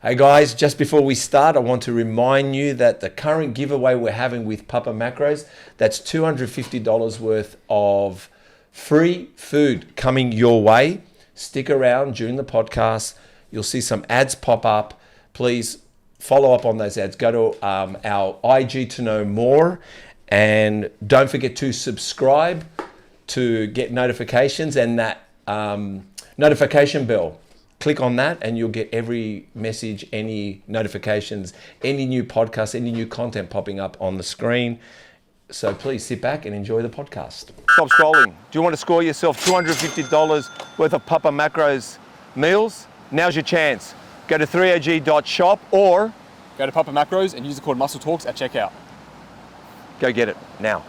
Hey guys, just before we start, I want to remind you that the current giveaway we're having with Papa Macros, that's $250 worth of free food coming your way. Stick around during the podcast. You'll see some ads pop up. Please follow up on those ads. Go to our IG to know more. And don't forget to subscribe to get notifications and that notification bell. Click on that and you'll get every message, any notifications, any new podcasts, any new content popping up on the screen. So please sit back and enjoy the podcast. Stop scrolling. Do you want to score yourself $250 worth of Papa Macros meals? Now's your chance. Go to 3og.shop or go to Papa Macros and use the code MuscleTalks at checkout. Go get it now.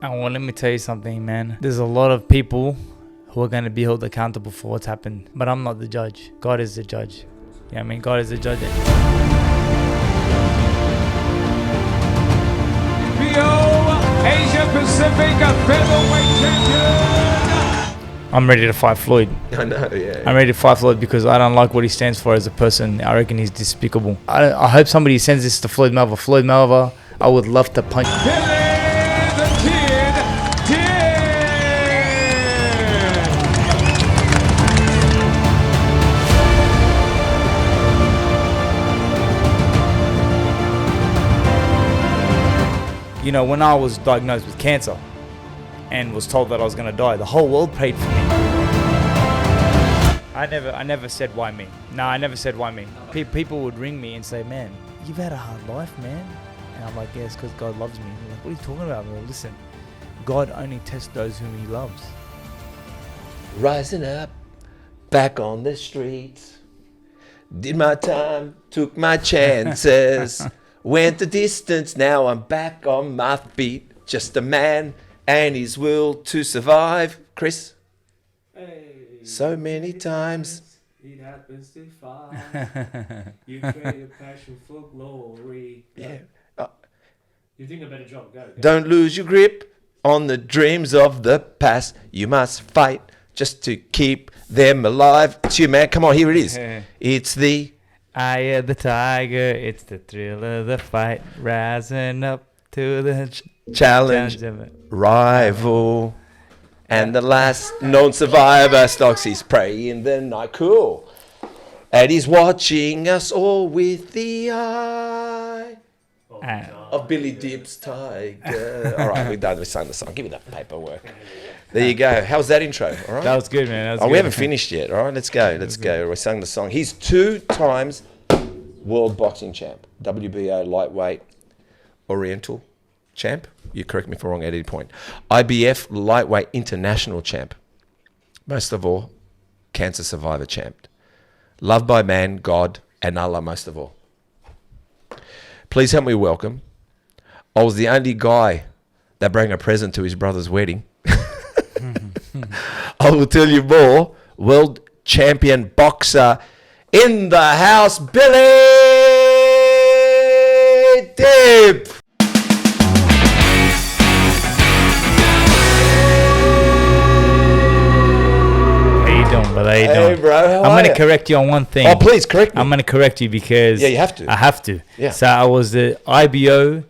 Well, let me tell you something, man. There's a lot of people who are going to be held accountable for what's happened. But I'm not the judge. God is the judge. Yeah, I mean, God is the judge. Asia Pacific featherweight champion. I'm ready to fight Floyd. I know, yeah. I'm ready to fight Floyd because I don't like what he stands for as a person. I reckon he's despicable. I hope somebody sends this to Floyd Mayweather. Floyd Mayweather, I would love to punch. Billy the Kid Dib. You know, when I was diagnosed with cancer and was told that I was going to die, the whole world prayed for me. I never said why me. No, I never said why me. People would ring me and say, man, you've had a hard life, man. And I'm like, yeah, it's because God loves me. I'm like, what are you talking about, bro? Listen, God only tests those whom he loves. Rising up, back on the streets. Did my time, took my chances. Went the distance, now I'm back on my feet. Just a man and his will to survive. Chris? Hey, So many times. it happens to fight. You trade a passion for glory. Yeah. You're doing a better job. Go. Don't lose your grip on the dreams of the past. You must fight just to keep them alive. It's you, man. Come on, here it is. It's the... I am the tiger, it's the thrill of the fight, rising up to the challenge of it. rival. And the last known survivor stalks his prey in the night. Cool. And he's watching us all with the eye of Billy Dib's tiger. All right, we're done. We sang the song. Give me that paperwork. There you go. How's that intro? All right. That was good, man. That was good. We haven't finished yet. All right, let's go. Let's go. We sang the song. He's 2 times world boxing champ, WBO lightweight oriental champ. You correct me if I'm wrong at any point. IBF lightweight international champ. Most of all, cancer survivor champ. Loved by man, God, and Allah most of all. Please help me welcome. I was the only guy that brought a present to his brother's wedding. I will tell you more. World champion boxer in the house, Billy Dib. How you doing, brother? How you Hey, doing? bro. How I'm are going you? to correct you on one thing. Oh, please correct me. I'm going to correct you because... Yeah, you have to. I have to. Yeah. So I was the IBO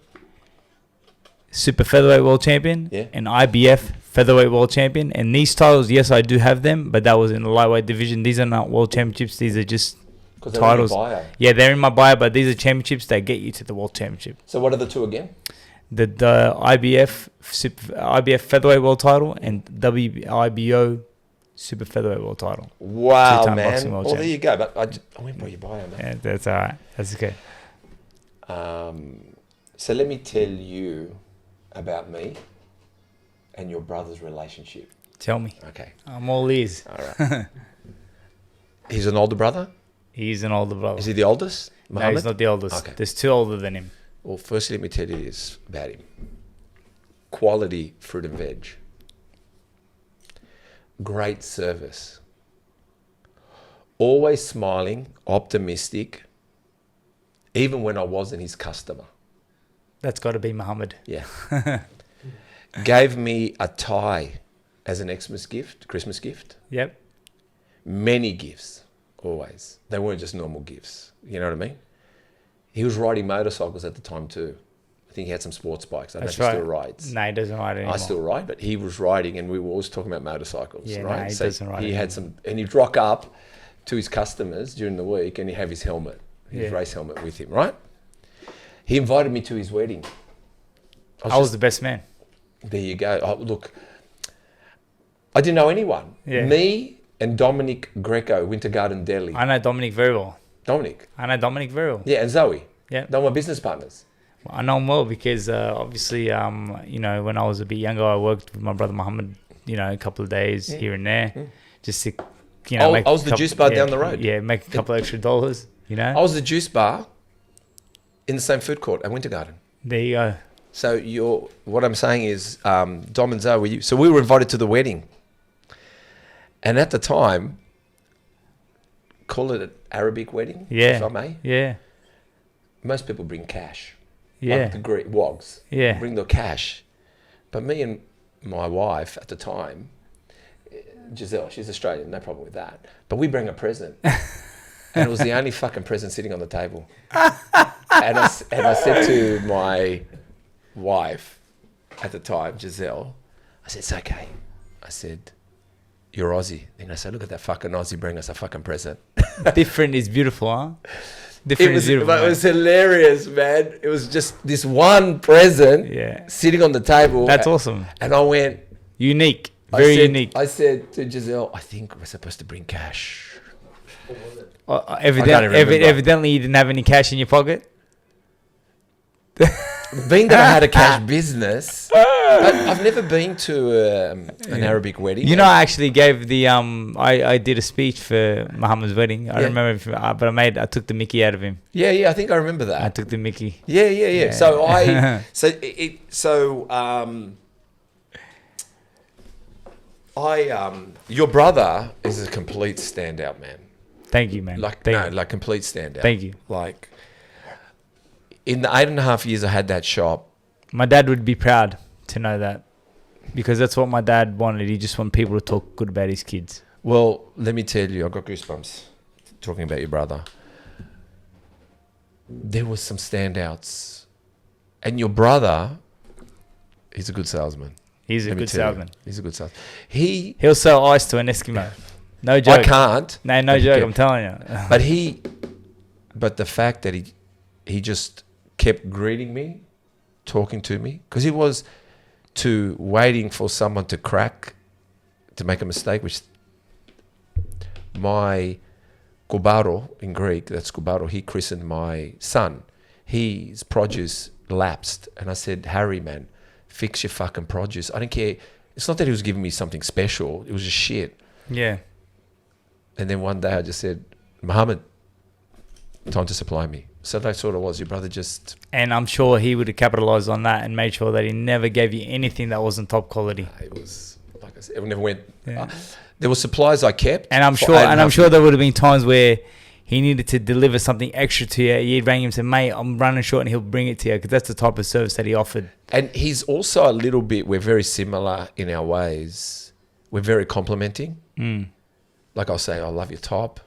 super featherweight world champion and IBF featherweight world champion. And these titles, yes, I do have them, but that was in the lightweight division. These are not world championships. These are just titles. Yeah, they're in my bio, but these are championships that get you to the world championship. So what are the two again? The IBF featherweight world title and WIBO super featherweight world title. Wow, Two-time man. boxing world Well, champ. there you go. But I went by your bio, man. Yeah, that's all right. That's okay. So let me tell you about me and your brother's relationship. Tell me. Okay. I'm all ears. All right. He's an older brother? He's an older brother. Is he the oldest? No, Muhammad? he's not the oldest. Okay. There's 2 older than him. Well, firstly, let me tell you this about him. Quality fruit and veg. Great service. Always smiling, optimistic, even when I wasn't his customer. That's got to be Muhammad. Yeah. Gave me a tie as an Christmas gift. Yep. Many gifts. always. They weren't just normal gifts. You know what I mean? He was riding motorcycles at the time too. I think he had some sports bikes. I don't know if he still rides. No, he doesn't ride anymore. I still ride, but he was riding, and we were always talking about motorcycles, Yeah, right? no, he so doesn't ride he anymore. had some, and he'd rock up to his customers during the week, and he'd have his helmet, his race helmet with him, right? He invited me to his wedding. I was the best man. There you go. Oh, look, I didn't know anyone. Yeah. Me and Dominic Greco, Winter Garden Deli. I know Dominic very well. Dominic. I know Dominic very well. Yeah, and Zoe. Yeah. They're my business partners. I know him well because obviously, you know, when I was a bit younger, I worked with my brother Muhammad, you know, a couple of days here and there, just to, you know, I was the juice bar down the road. Yeah, make a couple of extra dollars, you know. I was the juice bar in the same food court at Winter Garden. There you go. So what I'm saying is, Dom and Zoe, so we were invited to the wedding. And at the time, call it an Arabic wedding, if I may. Yeah. Most people bring cash. Yeah. Like the Greek wogs. Yeah. Bring the cash. But me and my wife at the time, Giselle, she's Australian, no problem with that. But we bring a present. And it was the only fucking present sitting on the table. and I said to my wife at the time, Giselle, I said, it's okay. I said, you're Aussie. And I said, look at that fucking Aussie bring us a fucking present. Different is beautiful, huh? Different is beautiful. But it was hilarious, man. It was just this one present sitting on the table. That's awesome. And I went... Unique. Very unique. I said to Giselle, I think we're supposed to bring cash. Evidently, you didn't have any cash in your pocket. Being that I had a cash business, I've never been to an Arabic wedding. You know, I actually gave the I did a speech for Muhammad's wedding. I remember, but I took the Mickey out of him. Yeah, I think I remember that. I took the Mickey. Yeah. So your brother is a complete standout, man. Thank you, man. Like complete standout. Thank you. Like, in the 8.5 years I had that shop, my dad would be proud to know that, because that's what my dad wanted. He just wanted people to talk good about his kids. Well, let me tell you, I got goosebumps talking about your brother. There was some standouts, and your brother, he's a good salesman. He's a good salesman. He's a good salesman. He'll sell ice to an Eskimo. No joke. I can't. No joke. I'm telling you. But the fact that he just kept greeting me, talking to me, because he was waiting for someone to crack, to make a mistake, which my Kubaro in Greek, that's Kubaro, he christened my son. His produce lapsed. And I said, Harry, man, fix your fucking produce. I don't care. It's not that he was giving me something special. It was just shit. Yeah. And then one day I just said, Muhammad, time to supply me. So that sort of was. Your brother just... And I'm sure he would have capitalized on that and made sure that he never gave you anything that wasn't top quality. It was, like I said, it never went... there were supplies I kept. And I'm sure there would have been times where he needed to deliver something extra to you. You'd ring him and say, mate, I'm running short, and he'll bring it to you, because that's the type of service that he offered. And he's also a little bit... We're very similar in our ways. We're very complimenting. Like I'll say, I love your top.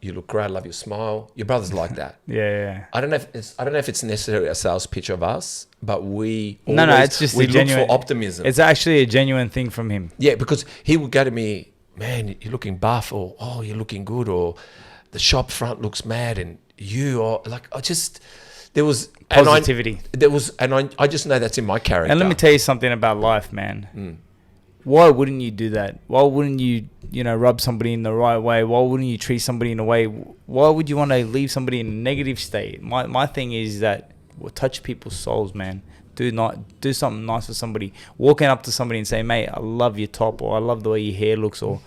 You look great. I love your smile. Your brother's like that. Yeah. I don't know if it's necessarily a sales pitch of us, but we it's just we a genuine, look for optimism. It's actually a genuine thing from him. Yeah, because he would go to me, man, you're looking buff, or oh, you're looking good, or the shop front looks mad, and you are like, there was positivity. I just know that's in my character. And let me tell you something about life, man. Why wouldn't you do that? Why wouldn't you, rub somebody in the right way? Why wouldn't you treat somebody in a way? Why would you want to leave somebody in a negative state? My thing is that touch people's souls, man. Do something nice for somebody. Walking up to somebody and saying, mate, I love your top, or I love the way your hair looks, or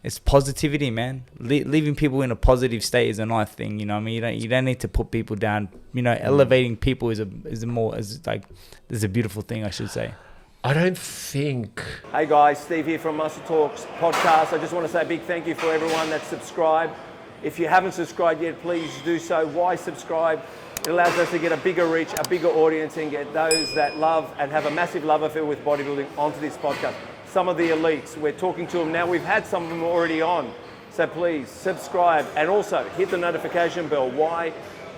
it's positivity, man. Leaving people in a positive state is a nice thing. You know what I mean? You don't need to put people down. Elevating people is a beautiful thing, I should say. I don't think... Hey guys, Steve here from Muscle Talks podcast. I just want to say a big thank you for everyone that's subscribed. If you haven't subscribed yet, please do so. Why subscribe? It allows us to get a bigger reach, a bigger audience, and get those that love and have a massive love affair with bodybuilding onto this podcast. Some of the elites, we're talking to them now. We've had some of them already on. So please subscribe and also hit the notification bell. Why?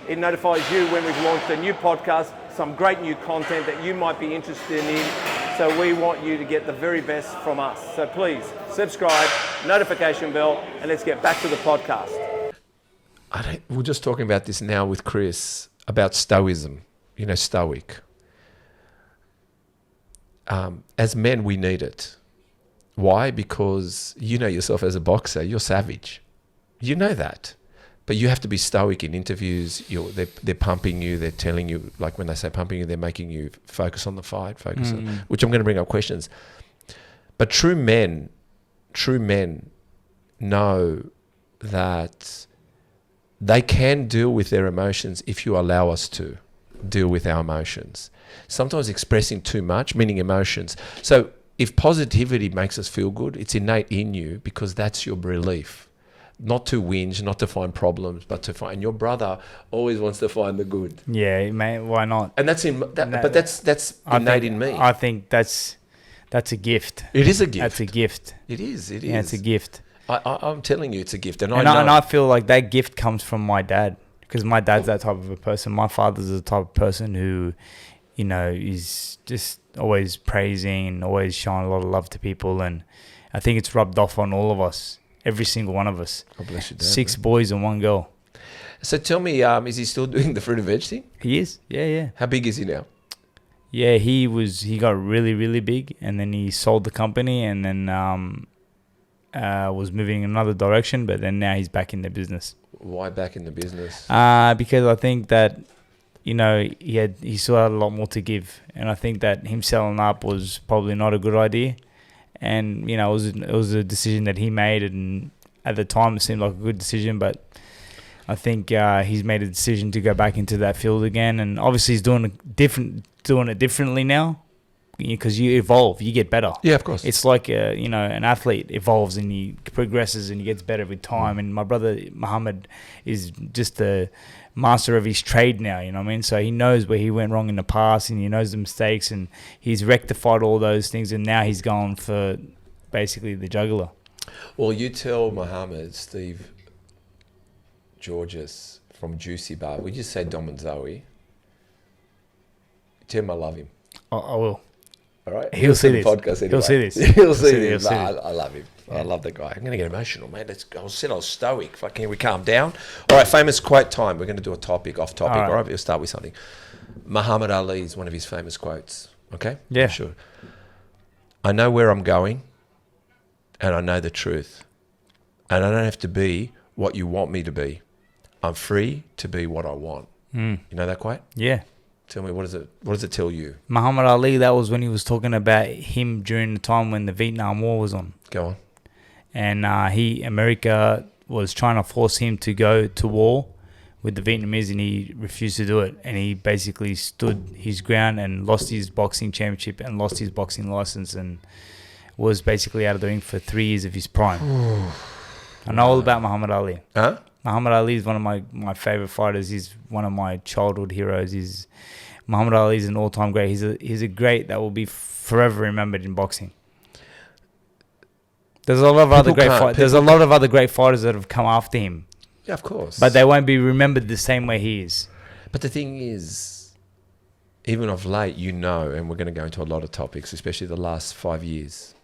It notifies you when we've launched a new podcast, some great new content that you might be interested in. So we want you to get the very best from us. So please subscribe, notification bell, and let's get back to the podcast. We're just talking about this now with Chris about stoicism. You know, stoic. As men, we need it. Why? Because you know yourself as a boxer, you're savage. You know that. But you have to be stoic in interviews. They're pumping you. They're telling you, like when they say pumping you, they're making you focus on the fight, on, which I'm going to bring up questions. But true men know that they can deal with their emotions if you allow us to deal with our emotions. Sometimes expressing too much, meaning emotions. So if positivity makes us feel good, it's innate in you because that's your relief. Not to whinge, not to find problems, but to find. And your brother always wants to find the good. Yeah, mate. Why not? And that's that's innate in me. I think that's a gift. It is a gift. That's a gift. It is. It is. Yeah, it's a gift. I'm telling you, it's a gift, and I know. And I feel like that gift comes from my dad because my dad's that type of a person. My father's the type of person who, you know, is just always praising and always showing a lot of love to people, and I think it's rubbed off on all of us. Every single one of us. God bless you, Dad. 6 boys and 1 girl. So tell me, is he still doing the fruit and veg thing? He is. Yeah. How big is he now? Yeah, he got really, really big, and then he sold the company, and then was moving in another direction, but then now he's back in the business. Why back in the business? Because I think that, you know, he still had a lot more to give, and I think that him selling up was probably not a good idea. And, you know, it was a decision that he made, and at the time it seemed like a good decision, but I think he's made a decision to go back into that field again, and obviously he's doing it differently now because you evolve, you get better. Yeah, of course. It's like, you know, an athlete evolves and he progresses and he gets better with time, and my brother Muhammad is just a master of his trade now, you know what I mean? So he knows where he went wrong in the past, and he knows the mistakes, and he's rectified all those things, and now he's gone for basically the juggler. Well, you tell Muhammad, Steve Georges from Juicy Bar, we just say Dom and Zoe, tell him I love him. I will. All right? He'll see this. Podcast anyway. He'll see this. He'll see this. He'll see I love him. I love that guy. I'm going to get emotional, mate. I said I was stoic. Fucking, we calm down. All right, famous quote time. We're going to do a topic, off topic. All right, we'll start with something. Muhammad Ali is one of his famous quotes. Okay? Yeah. Sure. I know where I'm going, and I know the truth. And I don't have to be what you want me to be. I'm free to be what I want. You know that quote? Yeah. Tell me, what does it tell you? Muhammad Ali, that was when he was talking about him during the time when the Vietnam War was on. Go on. And America was trying to force him to go to war with the Vietnamese, and he refused to do it. And he basically stood his ground and lost his boxing championship and lost his boxing license, and was basically out of the ring for 3 years of his prime. I know all about Muhammad Ali. Huh? Muhammad Ali is one of my favorite fighters. He's one of my childhood heroes. Muhammad Ali is an all-time great. He's a great that will be forever remembered in boxing. There's a lot of other great fighters that have come after him. Yeah, of course. But they won't be remembered the same way he is. But the thing is, even of late, you know, and we're going to go into a lot of topics, especially the last 4 years,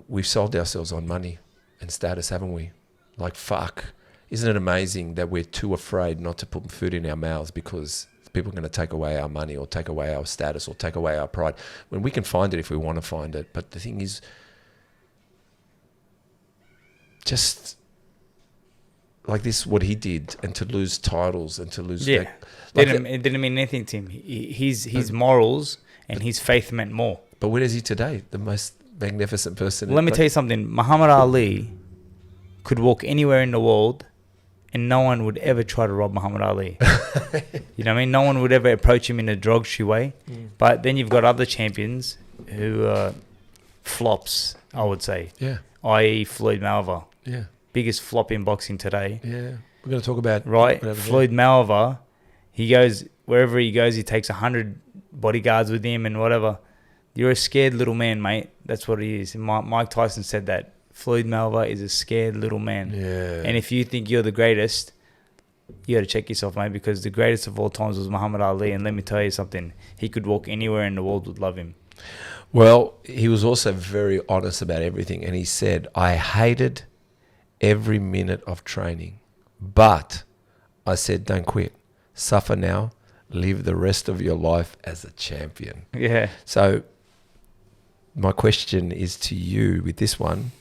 we've sold ourselves on money and status, haven't we? Like, fuck. Isn't it amazing that we're too afraid not to put food in our mouths because people are going to take away our money or take away our status or take away our pride, when we can find it if we want to find it. But the thing is, just like this, what he did, and to lose titles and to lose... Yeah, it didn't mean anything to him. His morals and his faith meant more. But where is he today? The most magnificent person. Let me tell you something. Muhammad Ali could walk anywhere in the world and no one would ever try to rob Muhammad Ali. You know what I mean? No one would ever approach him in a derogatory way. But then you've got other champions who are flops, I would say. Yeah. I.e. Floyd Mayweather. Yeah. Biggest flop in boxing today. Yeah. We're going to talk about... Right. Floyd Mayweather, he goes... Wherever he goes, he takes 100 bodyguards with him and whatever. You're a scared little man, mate. That's what he is. And Mike Tyson said that Floyd Mayweather is a scared little man. Yeah. And if you think you're the greatest, you got to check yourself, mate, because the greatest of all times was Muhammad Ali. And let me tell you something. He could walk anywhere in the world would love him. Well, he was also very honest about everything. And he said, I hated every minute of training. But I said, don't quit. Suffer now. Live the rest of your life as a champion. Yeah. So my question is to you with this one.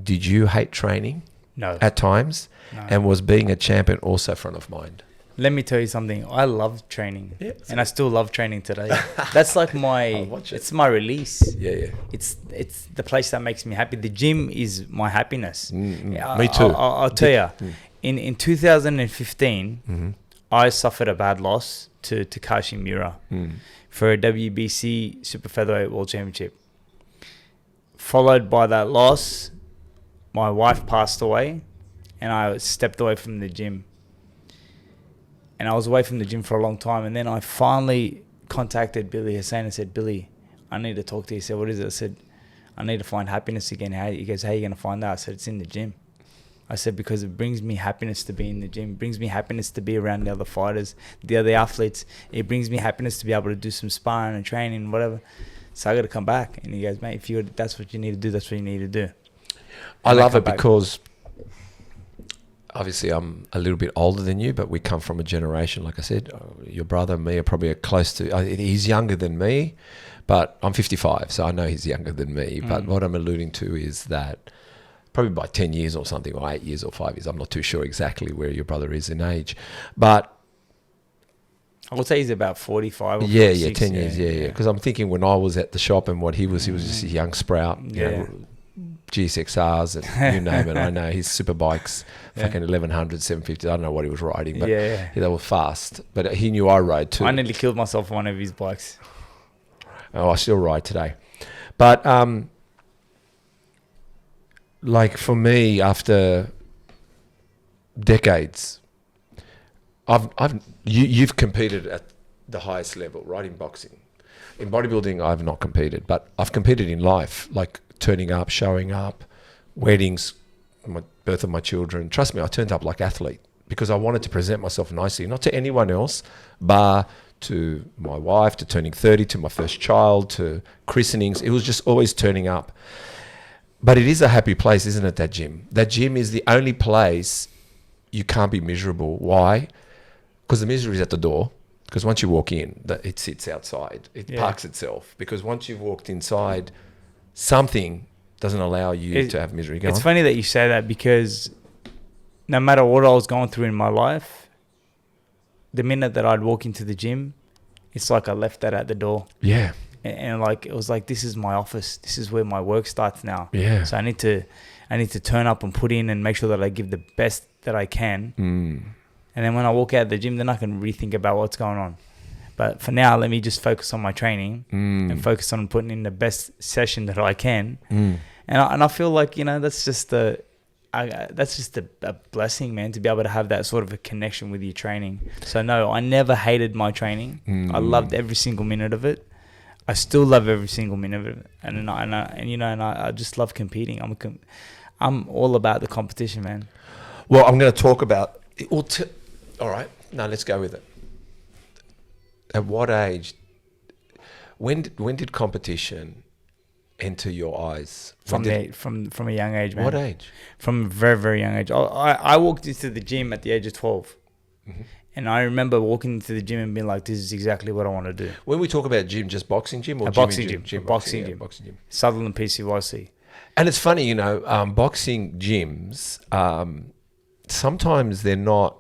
Did you hate training? No. At times? No. And was being a champion also front of mind? Let me tell you something. I love training. Yeah, and I still love training today. That's like it's my release. Yeah. It's the place that makes me happy. The gym is my happiness. Me too. I'll tell you. In 2015, I suffered a bad loss to Takashi Miura for a WBC Super Featherweight World Championship. Followed by that loss, my wife passed away, and I stepped away from the gym. And I was away from the gym for a long time, and then I finally contacted Billy Hussein and said, Billy, I need to talk to you. He said, what is it? I said, I need to find happiness again. He goes, how are you going to find that? I said, it's in the gym. I said, because it brings me happiness to be in the gym. It brings me happiness to be around the other fighters, the other athletes. It brings me happiness to be able to do some sparring and training and whatever. So I got to come back. And he goes, mate, that's what you need to do, that's what you need to do. I love it because obviously I'm a little bit older than you, but we come from a generation, like I said, your brother and me are probably close to, he's younger than me, but I'm 55, so I know he's younger than me. But what I'm alluding to is that probably by 10 years or something, or 8 years or 5 years, I'm not too sure exactly where your brother is in age, but I would say he's about 45 or 46. 10 years, yeah. Because I'm thinking when I was at the shop and what he was just a young sprout, you know, GSXRs and you name it. I know his super bikes, fucking 1100, 750. I don't know what he was riding, but they were fast. But he knew I rode too. I nearly killed myself on one of his bikes. Oh, I still ride today. But like for me, after decades, you've competed at the highest level, right? In boxing. In bodybuilding, I've not competed, but I've competed in life, like turning up, showing up, weddings, birth of my children. Trust me, I turned up like athlete because I wanted to present myself nicely, not to anyone else, but to my wife, to turning 30, to my first child, to christenings. It was just always turning up. But it is a happy place, isn't it, that gym? That gym is the only place you can't be miserable. Why? Because the misery is at the door. Because once you walk in, it sits outside. It parks itself. Because once you've walked inside, something doesn't allow you to have misery. It's funny that you say that because no matter what I was going through in my life, the minute that I'd walk into the gym, it's like I left that at the door. Yeah. And like it was like, this is my office. This is where my work starts now. Yeah. So I need to turn up and put in and make sure that I give the best that I can. And then when I walk out of the gym, then I can rethink about what's going on. But for now, let me just focus on my training and focus on putting in the best session that I can. And I feel like, you know, that's just a blessing, man, to be able to have that sort of a connection with your training. So no, I never hated my training. I loved every single minute of it. I still love every single minute of it. And I just love competing. I'm all about the competition, man. Well, I'm going to talk about it. All right. No, let's go with it. At what age? When did competition enter your eyes? From a young age, man. What age? From a very, very young age. I walked into the gym at the age of 12. And I remember walking into the gym and being like, this is exactly what I want to do. When we talk about gym, just boxing gym or boxing gym? Boxing gym. Sutherland PCYC. And it's funny, you know, boxing gyms, sometimes they're not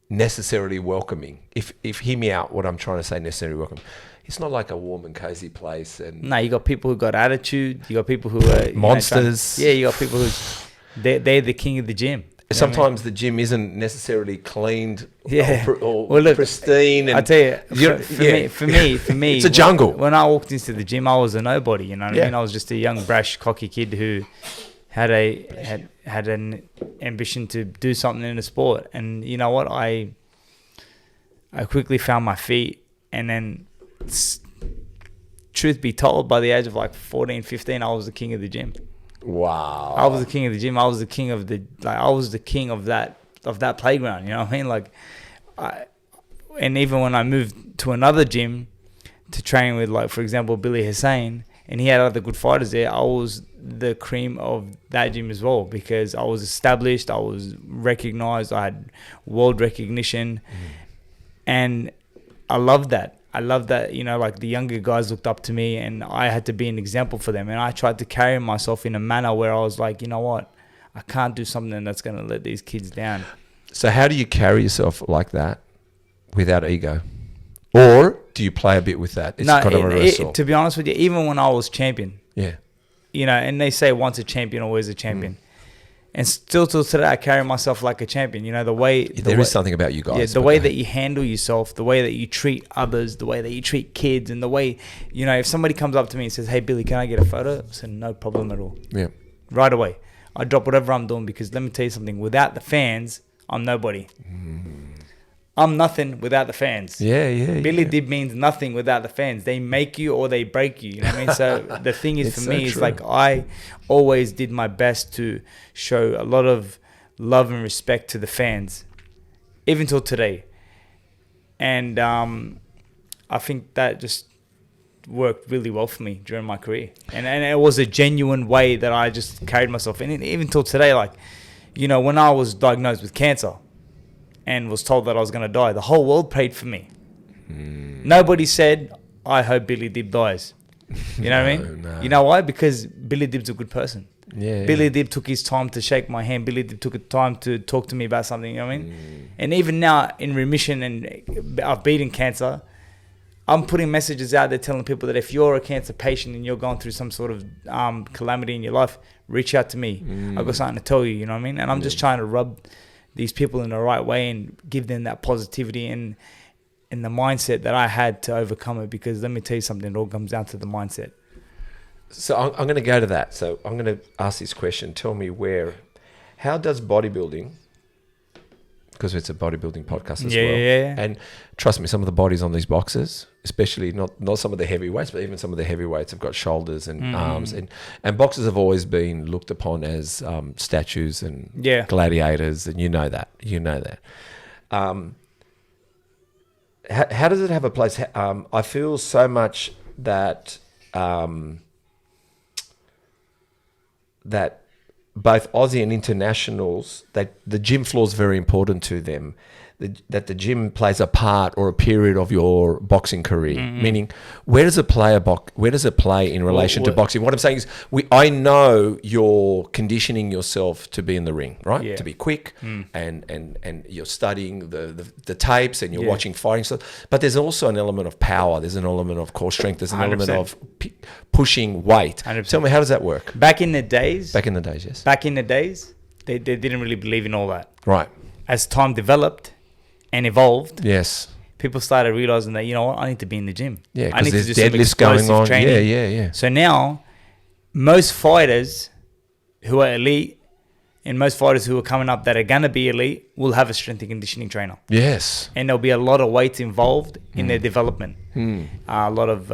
necessarily welcoming. If hear me out, what I'm trying to say, necessarily welcome. It's not like a warm and cozy place. And no, you got people who got attitude. You got people who are monsters. You got people who they're the king of the gym. Sometimes the gym isn't necessarily cleaned or look, pristine. And I tell you, for me, it's a jungle. When I walked into the gym, I was a nobody. You know what I mean? I was just a young, brash, cocky kid who had an ambition to do something in the sport. And you know what? I quickly found my feet. And then, truth be told, by the age of like 14, 15, I was the king of the gym. Wow. I was the king of the gym. I was the king of that playground. You know what I mean? Like, and even when I moved to another gym to train with, like, for example, Billy Hussein, and he had other good fighters there, I was the cream of that gym as well, because I was established, I was recognized, I had world recognition, and I loved that. You know, like, the younger guys looked up to me, and I had to be an example for them. And I tried to carry myself in a manner where I was like, you know what, I can't do something that's going to let these kids down. So how do you carry yourself like that without ego? Or do you play a bit with that? It's kind of a reversal. To be honest with you, even when I was champion, yeah, you know, and they say once a champion, always a champion. And still till today, I carry myself like a champion. You know, there is something about you guys. Yeah, the way that you handle yourself, the way that you treat others, the way that you treat kids, and the way, you know, if somebody comes up to me and says, "Hey, Billy, can I get a photo?" I said, "No problem at all." Yeah. Right away. I drop whatever I'm doing, because let me tell you something. Without the fans, I'm nobody. I'm nothing without the fans. Yeah. Billy Dib means nothing without the fans. They make you or they break you. You know what I mean? So the thing is, for me, is like, I always did my best to show a lot of love and respect to the fans, even till today. And I think that just worked really well for me during my career. And it was a genuine way that I just carried myself. And even till today, like, you know, when I was diagnosed with cancer and was told that I was going to die, the whole world prayed for me. Nobody said, "I hope Billy Dib dies." You know what I mean? No. You know why? Because Billy Dib's a good person. Yeah. Billy Dib took his time to shake my hand. Billy Dib took the time to talk to me about something, you know what I mean? And even now, in remission, and I've beaten cancer, I'm putting messages out there telling people that if you're a cancer patient and you're going through some sort of calamity in your life, reach out to me. I've got something to tell you, you know what I mean? And I'm just trying to rub these people in the right way and give them that positivity and the mindset that I had to overcome it. Because let me tell you something, it all comes down to the mindset. So I'm going to go to that. So I'm going to ask this question. Tell me how does bodybuilding, because it's a bodybuilding podcast as well. Yeah. And trust me, some of the bodies on these boxes, especially not some of the heavyweights, but even some of the heavyweights have got shoulders and arms. And boxers have always been looked upon as statues and gladiators, and you know that. How does it have a place? I feel so much that that both Aussie and internationals, that the gym floor is very important to them. That the gym plays a part or a period of your boxing career. Meaning, where does it play in relation to boxing? What I'm saying is, I know you're conditioning yourself to be in the ring, right? Yeah. To be quick, and you're studying the tapes, and you're watching fighting stuff. But there's also an element of power. There's an element of core strength. There's an 100%. element of pushing weight. 100%. Tell me, how does that work? Back in the days, Yes. Back in the days, they didn't really believe in all that. Right. As time developed and evolved, Yes. people started realizing that, you know what, I need to be in the gym. Yeah, I need because to there's do some deadlifts going explosive on. training. Yeah. So now, most fighters who are elite and most fighters who are coming up that are going to be elite will have a strength and conditioning trainer. Yes. And there'll be a lot of weights involved in their development. A lot of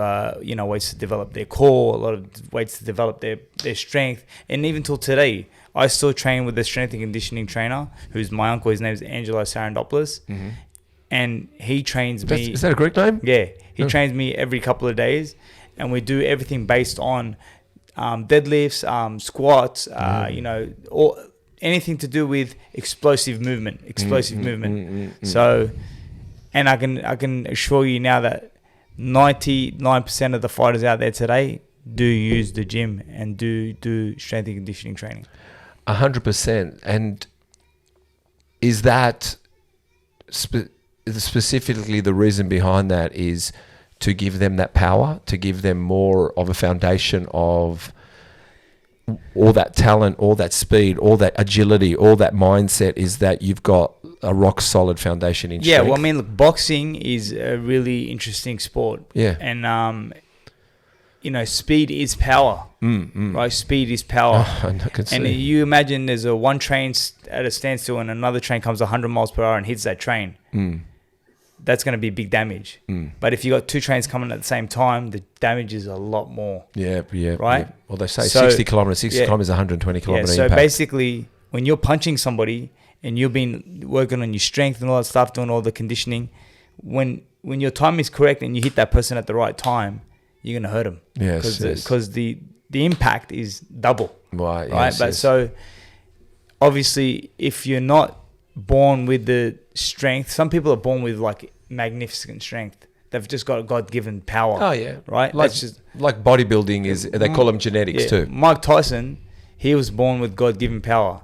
weights to develop their core, a lot of weights to develop their strength. And even till today, I still train with a strength and conditioning trainer who's my uncle. His name is Angelo Sarandopoulos. And he trains me. Is that a Greek name? Yeah. He trains me every couple of days. And we do everything based on deadlifts, squats, or anything to do with explosive movement. So, and I can assure you now that 99% of the fighters out there today do use the gym and do strength and conditioning training. 100%. And is that specifically the reason behind that is to give them that power, to give them more of a foundation of all that talent, all that speed, all that agility, all that mindset, is that you've got a rock solid foundation in strength? Yeah, well, I mean, look, boxing is a really interesting sport. Yeah. And, speed is power, right? Speed is power. I can see. And you imagine there's one train at a standstill and another train comes 100 miles per hour and hits that train. that's going to be big damage. But if you got 2 trains coming at the same time, the damage is a lot more. Yeah. Right? Yeah. Well, they say 60 kilometers. 60 kilometers, 120 kilometer So impact. basically, when you're punching somebody and you've been working on your strength and all that stuff, doing all the conditioning, when your time is correct and you hit that person at the right time, you're going to hurt them. Yes. Because the impact is double. Right. Right? But so obviously, if you're not born with the strength, some people are born with like magnificent strength. They've just got a God-given power. Oh yeah, right. Like bodybuilding is, they call them genetics too. Mike Tyson, he was born with God-given power.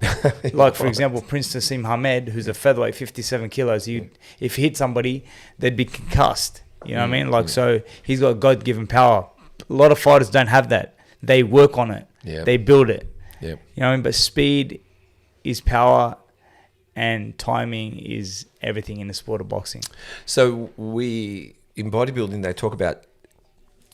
Like for example, Prince Nassim Hamed, who's a featherweight, 57 kilos. If he hit somebody, they'd be concussed. You know what I mean? Like so, he's got God-given power. A lot of fighters don't have that. They work on it. Yeah. They build it. Yeah. You know what I mean? But speed is power. And timing is everything in the sport of boxing. So in bodybuilding, they talk about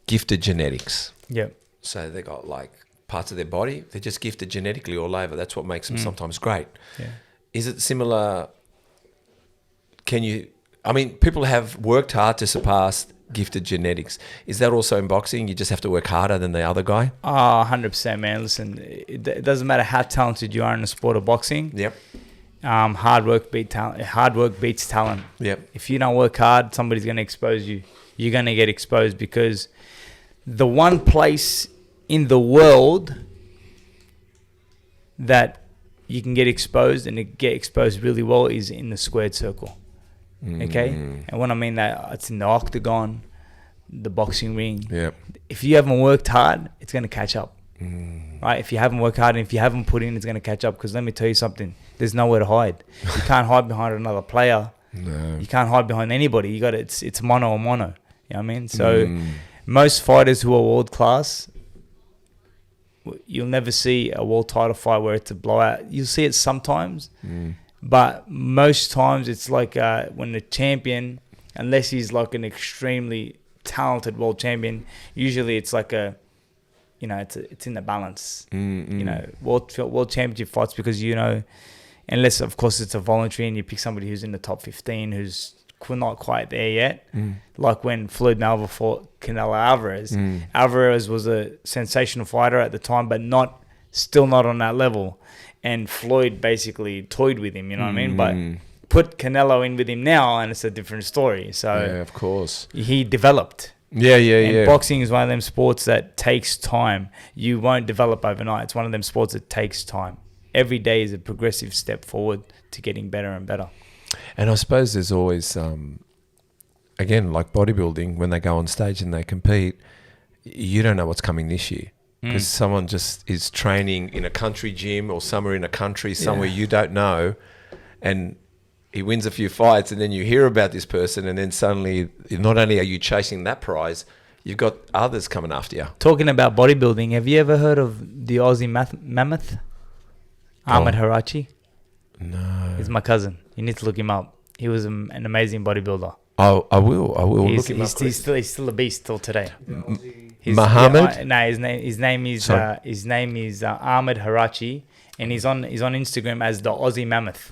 gifted genetics. Yep. So they got like parts of their body, they're just gifted genetically all over. That's what makes them sometimes great. Yeah. Is it similar? People have worked hard to surpass gifted genetics. Is that also in boxing? You just have to work harder than the other guy? 100%, man. Listen, it doesn't matter how talented you are in the sport of boxing. Yep. Hard work beats talent. Yep. If you don't work hard, somebody's going to expose you. You're going to get exposed because the one place in the world that you can get exposed and get exposed really well is in the squared circle. Okay? And when I mean that, it's in the octagon, the boxing ring. Yep. If you haven't worked hard, it's going to catch up. Right? If you haven't worked hard and if you haven't put in, it's going to catch up. Because let me tell you something. There's nowhere to hide. You can't hide behind another player. No. You can't hide behind anybody. You got it's mono a mono. You know what I mean? So most fighters who are world class, you'll never see a world title fight where it's a blowout. You'll see it sometimes, but most times it's like when the champion, unless he's like an extremely talented world champion, usually it's like it's in the balance. You know, world championship fights because unless of course it's a voluntary and you pick somebody who's in the top 15 who's not quite there yet. Like when Floyd Mayweather fought Canelo Alvarez. Alvarez was a sensational fighter at the time, but still not on that level. And Floyd basically toyed with him, you know what I mean? But put Canelo in with him now and it's a different story. So yeah, of course. He developed. Yeah. Boxing is one of them sports that takes time. You won't develop overnight. It's one of them sports that takes time. Every day is a progressive step forward to getting better and better. And I suppose there's always, again, like bodybuilding, when they go on stage and they compete, you don't know what's coming this year. Because someone just is training in a country gym or somewhere in a country, somewhere you don't know, and he wins a few fights, and then you hear about this person, and then suddenly, not only are you chasing that prize, you've got others coming after you. Talking about bodybuilding, have you ever heard of the Aussie mammoth? Ahmed Harachi? No. He's my cousin. You need to look him up. He was an amazing bodybuilder. Oh, I will look him up. He's still a beast till today. Muhammad? His name is Ahmed Harachi, and he's on Instagram as the Aussie Mammoth.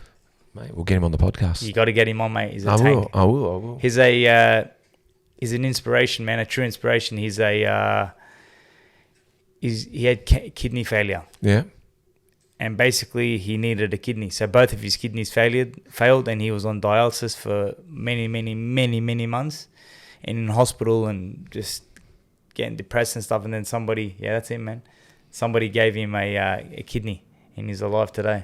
Mate, we'll get him on the podcast. You got to get him on, mate. He's a I tank. will. He's an inspiration, man. A true inspiration. He had kidney failure. Yeah. And basically, he needed a kidney. So both of his kidneys failed, and he was on dialysis for many, many, many, many months, and in hospital, and just getting depressed and stuff. And then somebody, that's him, man. Somebody gave him a kidney, and he's alive today.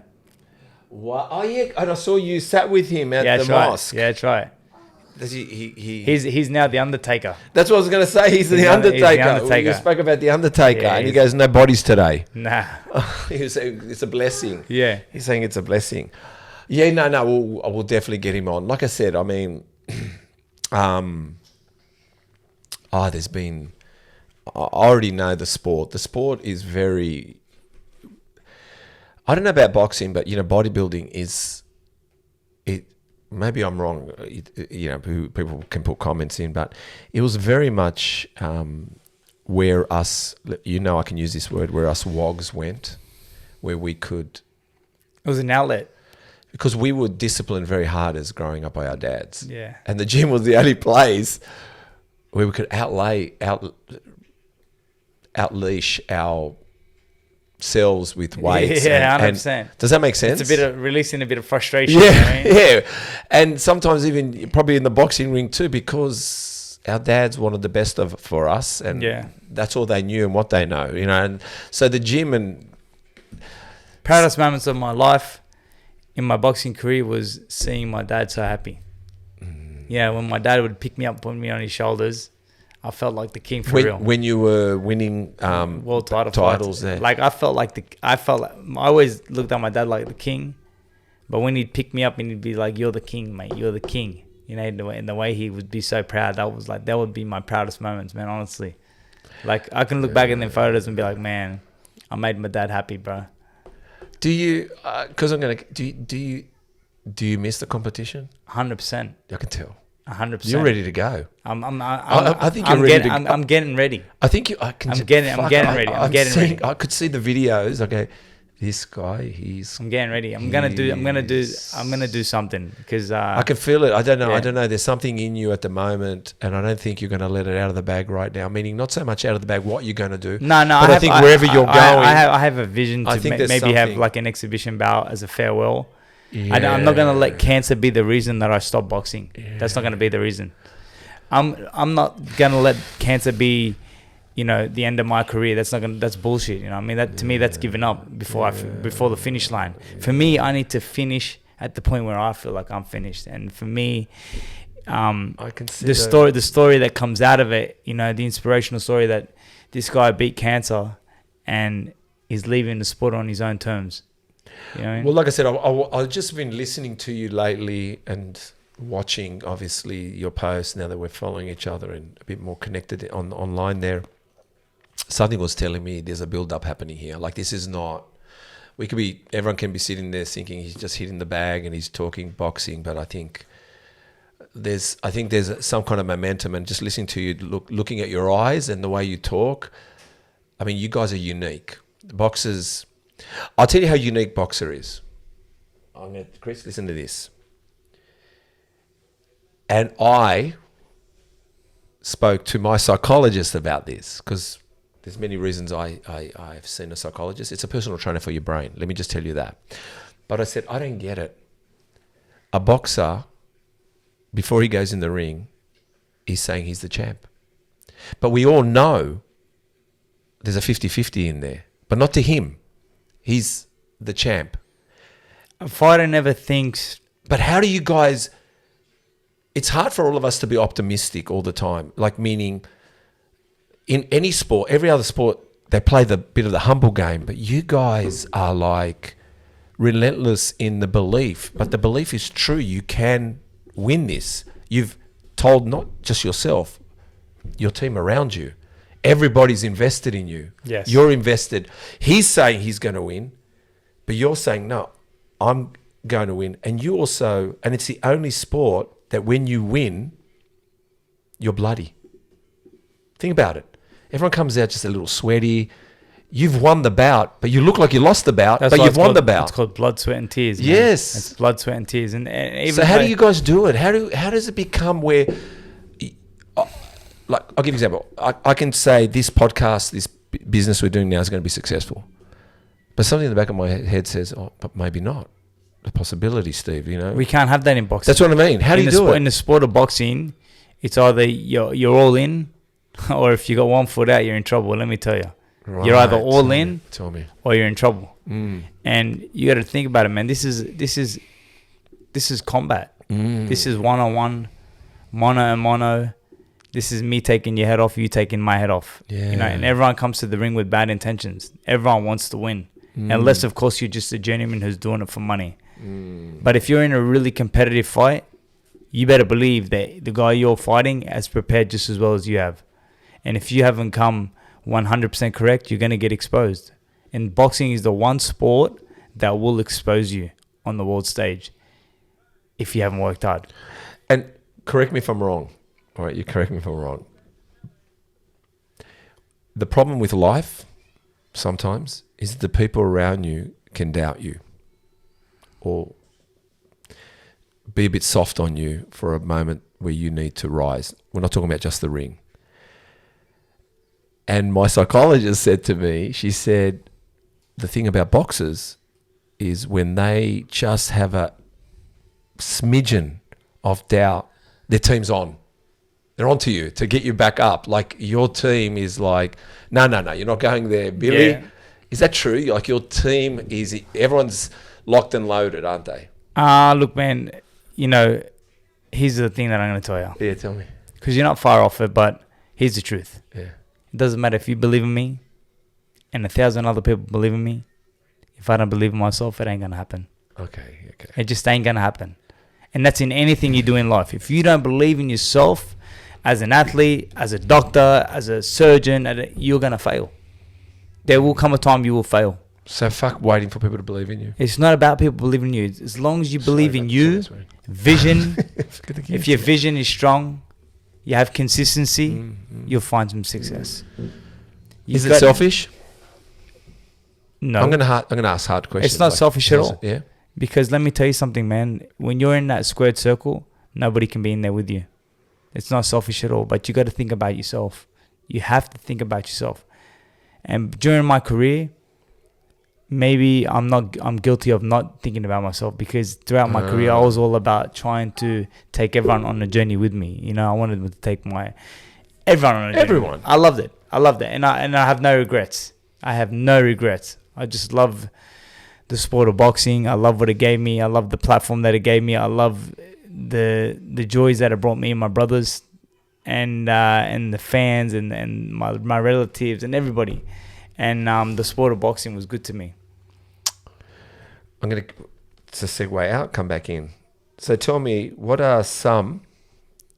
Wow. Oh yeah, and I saw you sat with him at the mosque. Yeah, that's right. He's now the Undertaker. That's what I was going to say. He's the Undertaker. You spoke about the Undertaker, and he goes, "No bodies today." Nah. He saying it's a blessing. Yeah. He's saying it's a blessing. Yeah, no. I will definitely get him on. Like I said, I mean, there's been. I already know the sport. The sport is very. I don't know about boxing, but bodybuilding is. Maybe I'm wrong, people can put comments in, but it was very much where us, I can use this word, where us wogs went, where we could... It was an outlet. because we were disciplined very hard as growing up by our dads. Yeah. And the gym was the only place where we could outleash ourselves with weights. Yeah, and 100%. does that make sense? It's a bit of releasing a bit of frustration. Yeah, You know what I mean? yeah. And sometimes even probably in the boxing ring too, because our dads wanted the best for us, and that's all they knew and what they know, you know. And so the gym and proudest moments of my life in my boxing career was seeing my dad so happy. Yeah, when my dad would pick me up, put me on his shoulders, I felt like the king for real. When you were winning world titles there, like I always looked at my dad like the king, but when he'd pick me up and he'd be like, "You're the king, mate. You're the king." You know, in the way he would be so proud, that would be my proudest moments, man. Honestly, like I can look back in the photos and be like, "Man, I made my dad happy, bro." Do you? Because do you miss the competition? 100%. I can tell. 100%. You're ready to go. I think you're ready. I'm getting ready. I think you. I'm getting ready. I'm getting ready. I could see the videos. Okay, this guy, I'm getting ready. I'm gonna do something because I can feel it. I don't know. Yeah. I don't know. There's something in you at the moment, and I don't think you're going to let it out of the bag right now. Meaning, not so much out of the bag what you're going to do. No. But I think wherever you're going, I have a vision to maybe have something. like an exhibition bout as a farewell. Yeah. I'm not gonna let cancer be the reason that I stop boxing. Yeah. That's not gonna be the reason. I'm not gonna let cancer be, you know, the end of my career. That's bullshit. You know, I mean, that to me, that's giving up before the finish line. For me, I need to finish at the point where I feel like I'm finished. And for me, I can see the story that comes out of it. You know, the inspirational story that this guy beat cancer and is leaving the sport on his own terms. You know what I mean? Well, like I said, I've just been listening to you lately and watching, obviously, your posts now that we're following each other and a bit more connected online there. Something was telling me there's a build-up happening here. Like, this is not... Everyone can be sitting there thinking he's just hitting the bag and he's talking boxing, but I think there's some kind of momentum, and just listening to you, looking at your eyes and the way you talk, I mean, you guys are unique. Boxers... I'll tell you how unique boxer is. Chris, listen to this. And I spoke to my psychologist about this, because there's many reasons I've seen a psychologist. It's a personal trainer for your brain. Let me just tell you that. But I said, I don't get it. A boxer, before he goes in the ring, he's saying he's the champ. But we all know there's a 50-50 in there, but not to him. He's the champ. A fighter never thinks... But how do you guys... It's hard for all of us to be optimistic all the time. Like, meaning, in any sport, every other sport, they play the bit of the humble game. But you guys are like relentless in the belief. But the belief is true. You can win this. You've told not just yourself, your team around you. Everybody's invested in you. Yes. You're invested. He's saying he's going to win, but you're saying, no, I'm going to win. And you also, and it's the only sport that when you win, you're bloody. Think about it. Everyone comes out just a little sweaty. You've won the bout, but you look like you lost the bout, but you've won the bout. It's called blood, sweat, and tears. Man. Yes. It's blood, sweat, and tears. And even so how do you guys do it? How does it become where... Like, I'll give you an example. I can say this podcast, this business we're doing now is going to be successful. But something in the back of my head says, oh, but maybe not. The possibility, Steve, you know? We can't have that in boxing. That's what I mean. How do you do it? In the sport of boxing, it's either you're all in, or if you got 1 foot out, you're in trouble. Let me tell you. Right. You're either all in or you're in trouble. And you got to think about it, man. This is combat. This is one-on-one, mono and mono. This is me taking your head off, you taking my head off. Yeah. You know, and everyone comes to the ring with bad intentions. Everyone wants to win. Unless, of course, you're just a journeyman who's doing it for money. But if you're in a really competitive fight, you better believe that the guy you're fighting has prepared just as well as you have. And if you haven't come 100% correct, you're going to get exposed. And boxing is the one sport that will expose you on the world stage if you haven't worked hard. And correct me if I'm wrong. All right, you correct me if I'm wrong. The problem with life sometimes is the people around you can doubt you or be a bit soft on you for a moment where you need to rise. We're not talking about just the ring. And my psychologist said to me, she said, the thing about boxers is when they just have a smidgen of doubt, their team's on. They're on to you to get you back up. Like your team is like, no, you're not going there, Billy. Yeah. Is that true? Like your team is, everyone's locked and loaded, aren't they? Look, man, you know, here's the thing that I'm going to tell you. Yeah, tell me. Because you're not far off it, but here's the truth. Yeah. It doesn't matter if you believe in me and 1,000 other people believe in me. If I don't believe in myself, it ain't going to happen. Okay. It just ain't going to happen. And that's in anything you do in life. If you don't believe in yourself as an athlete, as a doctor, as a surgeon, you're going to fail. There will come a time you will fail. So fuck waiting for people to believe in you. It's not about people believing in you. As long as you believe in you, vision, if your vision is strong, you have consistency, you'll find some success. Is it selfish? No. I'm gonna ask hard questions. It's not selfish at all. Yeah. Because let me tell you something, man. When you're in that squared circle, nobody can be in there with you. It's not selfish at all, but you got to think about yourself. You have to think about yourself. And during my career, maybe I'm guilty of not thinking about myself, because throughout my career, I was all about trying to take everyone on a journey with me. You know, I wanted to take everyone on a journey. Everyone. I loved it. And I have no regrets. I have no regrets. I just love the sport of boxing. I love what it gave me. I love the platform that it gave me. I love the joys that it brought me and my brothers, and the fans and my relatives and everybody. And the sport of boxing was good to me. I'm going to segue out, come back in. So tell me, what are some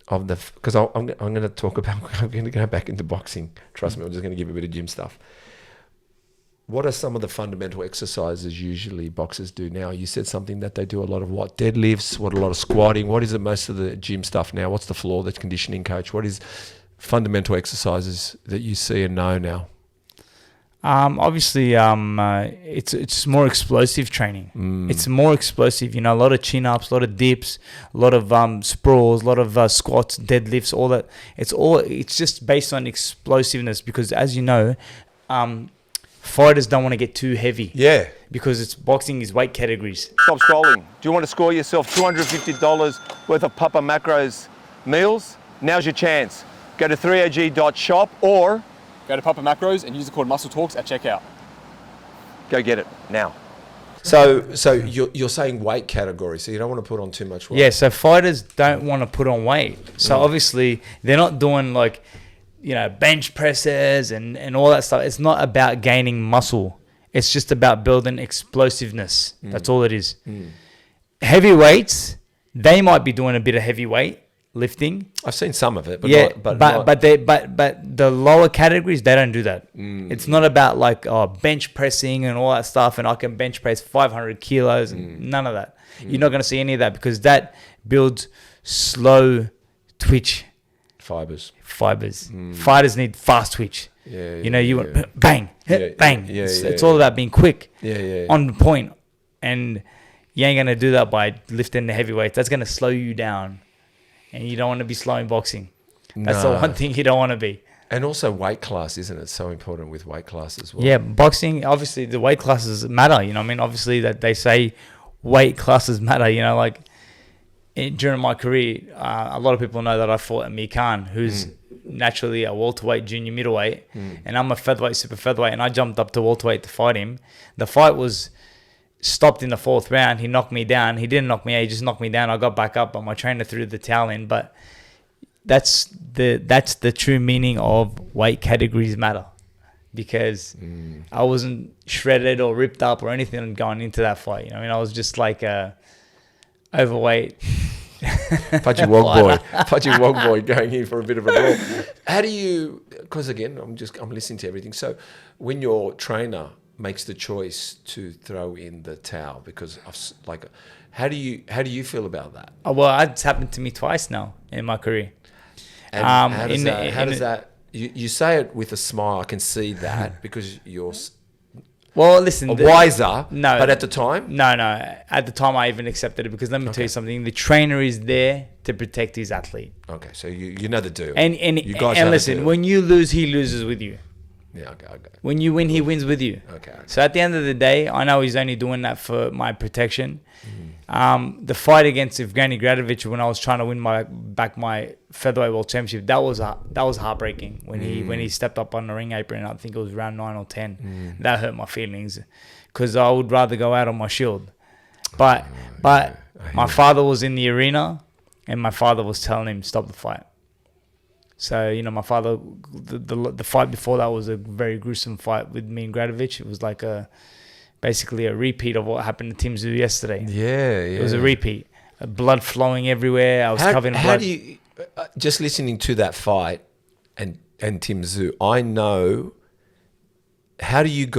of the... Because I'm going to talk about... I'm going to go back into boxing. Trust me, I'm just going to give you a bit of gym stuff. What are some of the fundamental exercises usually boxers do now? You said something that they do a lot of what? Deadlifts, what, a lot of squatting. What is the most of the gym stuff now? What's the floor, the conditioning coach? What is fundamental exercises that you see and know now? Obviously, it's more explosive training. It's more explosive. You know, a lot of chin-ups, a lot of dips, a lot of sprawls, a lot of squats, deadlifts, all that. It's just based on explosiveness, because as you know, fighters don't want to get too heavy. Yeah. Because boxing is weight categories. Stop scrolling. Do you want to score yourself $250 worth of Papa Macros meals? Now's your chance. Go to 3og.shop or Go to Papa Macros and use the code MuscleTalks at checkout. go get it now. So you're saying weight category, so you don't want to put on too much weight. Yeah, so fighters don't want to put on weight. So obviously they're not doing like, you know, bench presses and all that stuff. It's not about gaining muscle. It's just about building explosiveness. That's all it is. Heavyweights, they might be doing a bit of heavyweight lifting. I've seen some of it, but Yeah, not, but the lower categories, they don't do that. It's not about like bench pressing and all that stuff, and I can bench press 500 kilos and none of that. You're not going to see any of that, because that builds slow twitch fibers. Fighters need fast twitch. You know, you want bang, bang. It's all about being quick, on the point, and you ain't gonna do that by lifting the heavyweights. That's gonna slow you down, and you don't want to be slow in boxing. That's the one thing you don't want to be. And also weight class, isn't it? So important with weight class as well. Yeah, boxing, obviously the weight classes matter. You know what I mean? Obviously that they say weight classes matter. You know, like during my career, a lot of people know that I fought Amir Khan, who's naturally a welterweight, junior middleweight, and I'm a featherweight, super featherweight, and I jumped up to welterweight to fight him. The fight was stopped in the 4th round. He knocked me down. He didn't knock me out. He just knocked me down. I got back up, but my trainer threw the towel in. But that's the true meaning of weight categories matter, because I wasn't shredded or ripped up or anything going into that fight. You know, I mean, I was just like a overweight Pudgy Wog boy going in for a bit of a brawl. How do you? Because again, I'm listening to everything. So when your trainer makes the choice to throw in the towel, because how do you feel about that? Oh, well, it's happened to me twice now in my career. And how does that? You say it with a smile. I can see that because you're. Well, listen, wiser. No, but at the time, no. At the time, I even accepted it because let me tell you something: the trainer is there to protect his athlete. okay. So you know the deal. And you guys and know listen, the deal. when you lose, he loses with you. Yeah, okay. When you win, he wins with you. Okay. So at the end of the day, I know he's only doing that for my protection. The fight against Evgeny Gradovic, when I was trying to win my featherweight world championship, that was heartbreaking when he stepped up on the ring apron. I think it was round 9 or 10. That hurt my feelings because I would rather go out on my shield. But my father was in the arena, and my father was telling him stop the fight. So, you know, my father, the fight before that was a very gruesome fight with me and Gradovic. It was like basically a repeat of what happened to Tim Tszyu yesterday. Yeah. It was a repeat. Blood flowing everywhere. I was covered in blood. How do you, just listening to that fight and Tim Tszyu, I know, how did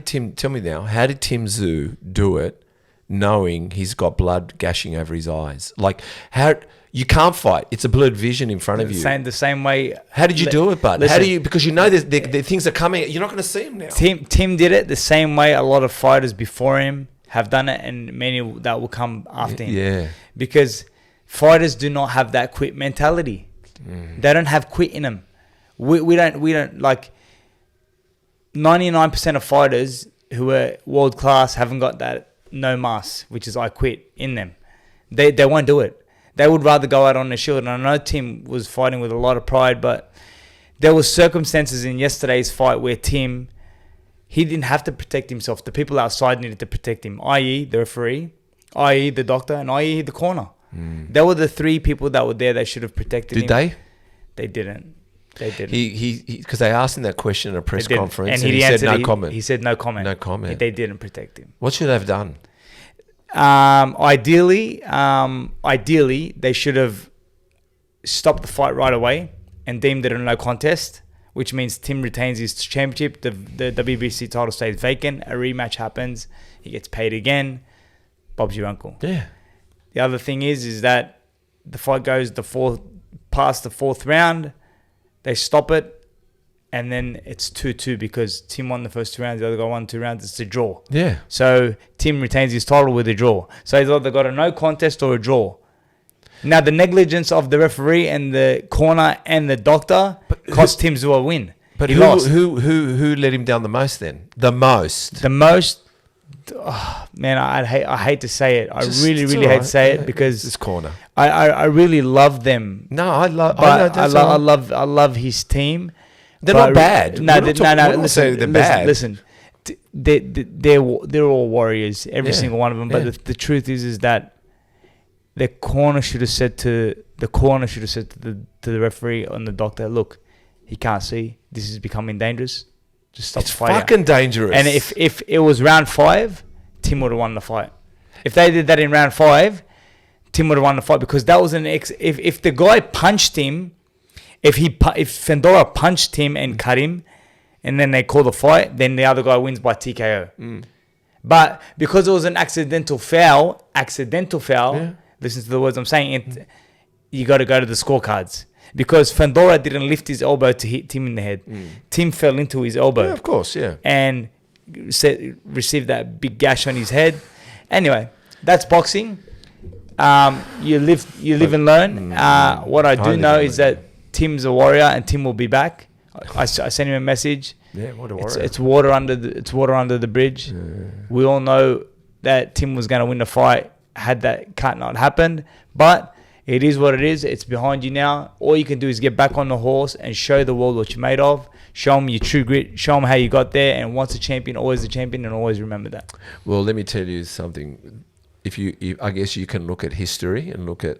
Tim Tszyu do it knowing he's got blood gashing over his eyes? Like, how... You can't fight. It's a blurred vision in front of you. The same way. How did you do it, bud? Listen, because you know the things are coming. You're not going to see them now. Tim did it the same way a lot of fighters before him have done it, and many that will come after him. Yeah. Because fighters do not have that quit mentality. They don't have quit in them. We don't like 99% of fighters who are world class haven't got that no mas, which is I quit in them. They won't do it. They would rather go out on the shield. And I know Tim was fighting with a lot of pride, but there were circumstances in yesterday's fight where Tim, he didn't have to protect himself. The people outside needed to protect him, i.e. the referee, i.e. the doctor, and i.e. the corner. They were the three people that were there that should have protected him. Did they? They didn't. They didn't. He because they asked him that question at a press conference, and he said no comment. He said no comment. No comment. They didn't protect him. What should they have done? Ideally, they should have stopped the fight right away and deemed it a no contest, which means Tim retains his championship. The WBC title stays vacant. A rematch happens. He gets paid again. Bob's your uncle. Yeah. The other thing is that the fight goes past the fourth round. They stop it. And then it's 2-2 because Tim won the first 2 rounds. The other guy won 2 rounds. It's a draw. Yeah. So Tim retains his title with a draw. So he's either got a no contest or a draw. Now, the negligence of the referee and the corner and the doctor cost Tim Tszyu a win. But he who lost. Who let him down the most then? The most. Man, I hate to say it. I really it's hate alright. to say it because It's corner. I really love them. No, I love his team. They're not bad. No. Listen, they're bad. Listen, they're all warriors, every single one of them. But Yeah. the truth is that the corner should have said to the referee and the doctor, look, he can't see. This is becoming dangerous. Just stop fighting. It's fucking dangerous. And if it was round 5, Tim would have won the fight. If they did that in round 5, Tim would have won the fight because that was if the guy punched him. If Fendora punched him and cut him, and then they call the fight, then the other guy wins by TKO. But because it was an accidental foul, listen to the words I'm saying, you got to go to the scorecards. Because Fendora didn't lift his elbow to hit Tim in the head. Tim fell into his elbow. Yeah, of course, yeah. And received that big gash on his head. Anyway, that's boxing. You live and learn. What I do know is that Tim's a warrior, and Tim will be back. I sent him a message. Yeah, what a warrior. It's water under the bridge. Yeah. We all know that Tim was going to win the fight had that cut not happened, but it is what it is. It's behind you now. All you can do is get back on the horse and show the world what you're made of. Show them your true grit. Show them how you got there. And once a champion, always a champion, and always remember that. Well, let me tell you something. I guess you can look at history and look at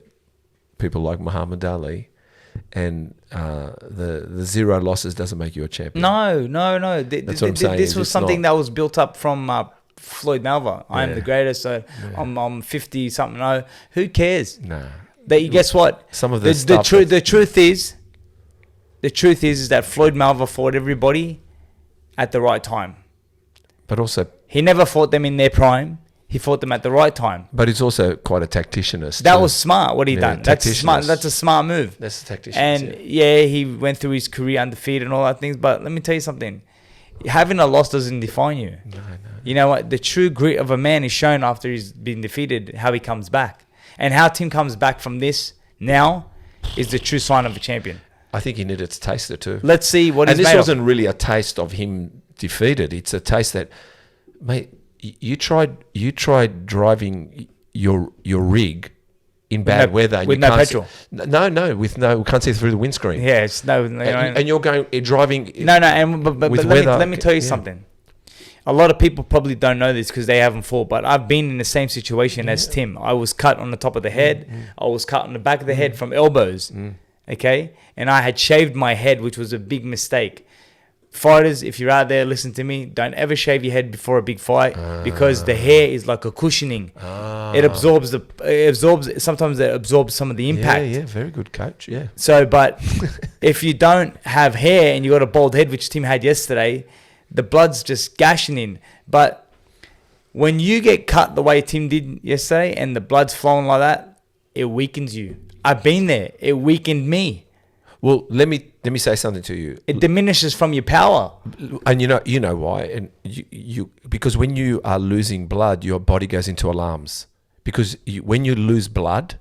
people like Muhammad Ali. And the 0 losses doesn't make you a champion. No. That's what I'm saying. This was something that was built up from Floyd Malva. I am the greatest. So Yeah. I'm 50 something. No, who cares? Nah. Guess what? Some of the stuff. The truth is that Floyd Malva fought everybody at the right time. But also, he never fought them in their prime. He fought them at the right time. But he's also quite a tacticianist. That was smart. What he done? That's smart. That's a smart move. That's a tactician. And he went through his career undefeated and all that things. But let me tell you something. having a loss doesn't define you. No. You know what? The true grit of a man is shown after he's been defeated, how he comes back. And how Tim comes back from this now is the true sign of a champion. I think he needed to taste it too. Let's see what he's And made this of. wasn't really a taste of him defeated. It's a taste that, mate, you tried driving your rig in bad weather. And with you no can't petrol. We can't see through the windscreen. Yeah, it's no. And you're driving. But with let weather, me tell you something. A lot of people probably don't know this because they haven't fought, but I've been in the same situation as Tim. I was cut on the top of the head. I was cut on the back of the head from elbows. Okay? And I had shaved my head, which was a big mistake. Fighters, if you're out there, listen to me. Don't ever shave your head before a big fight because the hair is like a cushioning. It absorbs sometimes it absorbs some of the impact. Yeah, very good, coach. Yeah. So, but if you don't have hair and you got a bald head, which Tim had yesterday, the blood's just gashing in. But when you get cut the way Tim did yesterday and the blood's flowing like that, it weakens you. I've been there. It weakened me. Well, let me say something to you. It diminishes from your power. And you know why? And you because when you are losing blood, your body goes into alarms. Because when you lose blood,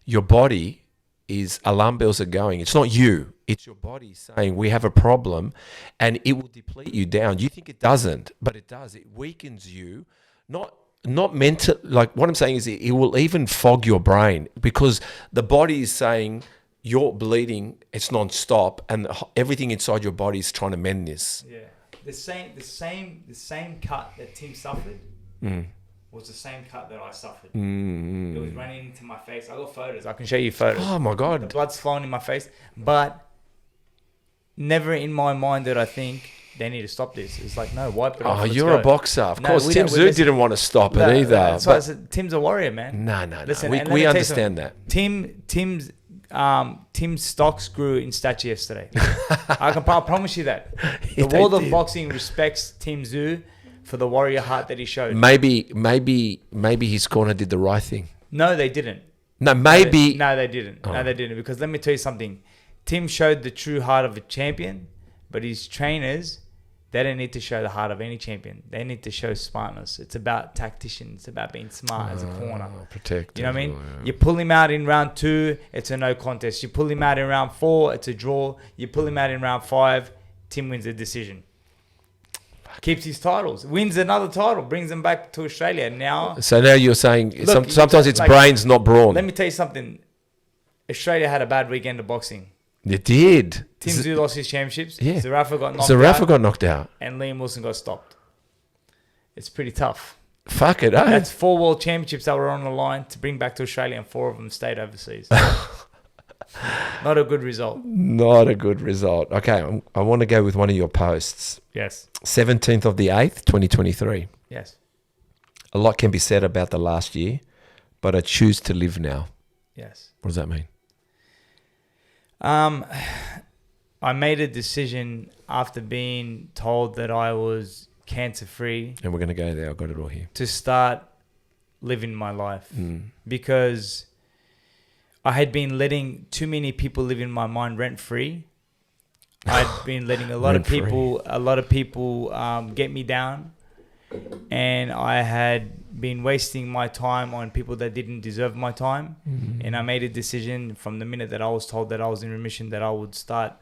your body is alarm bells are going. It's not you. It's your body saying we have a problem, and it will deplete you down. You think it doesn't, but it does. It weakens you, not mental. Like what I'm saying is, it will even fog your brain because the body is saying you're bleeding. It's non-stop, and everything inside your body is trying to mend this. Yeah, the same cut that Tim suffered was the same cut that I suffered. It was running into my face. I got photos. I can show you photos. Oh my God, the blood's flowing in my face, but never in my mind did I think they need to stop this. It's like, no, wipe it off. Oh, let's you're go. a boxer. Of No, course, we Tim don't- Zoo listen- didn't want to stop it either. That's why I But said Tim's a warrior, man. no. Listen, We and let me tell you understand something. that. Tim's stocks grew in stature yesterday. I promise you that. Yeah, The world they of did. boxing respects Tim Zoo for the warrior heart that he showed. Maybe his corner did the right thing. No, they didn't. No, maybe. No, they didn't. Oh. No, they didn't. Because let me tell you something. Tim showed the true heart of a champion, but his trainers, they don't need to show the heart of any champion. They need to show smartness. It's about tactician. It's about being smart as a corner. Protect. You know what I mean? You pull him out in round 2, it's a no contest. You pull him out in round 4, it's a draw. You pull him out in round 5, Tim wins a decision. Keeps his titles, wins another title, brings him back to Australia. Now, So now you're saying Look, sometimes it's like- brains, not brawn. let me tell you something. Australia had a bad weekend of boxing. It did. Tim Zoo lost his championships. Yeah. Zarafa got knocked Zarafa out. got knocked out. And Liam Wilson got stopped. It's pretty tough. Fuck it, eh? That's 4 world championships that were on the line to bring back to Australia, and 4 of them stayed overseas. Not a good result. Not a good result. Okay, I want to go with one of your posts. Yes. 17th of the 8th, 2023. Yes. A lot can be said about the last year, but I choose to live now. Yes. What does that mean? I made a decision after being told that I was cancer-free And we're going to go there. I've got it all here. to start living my life because I had been letting too many people live in my mind rent-free. I'd been letting a lot of people get me down, and I had been wasting my time on people that didn't deserve my time. And I made a decision from the minute that I was told that I was in remission that I would start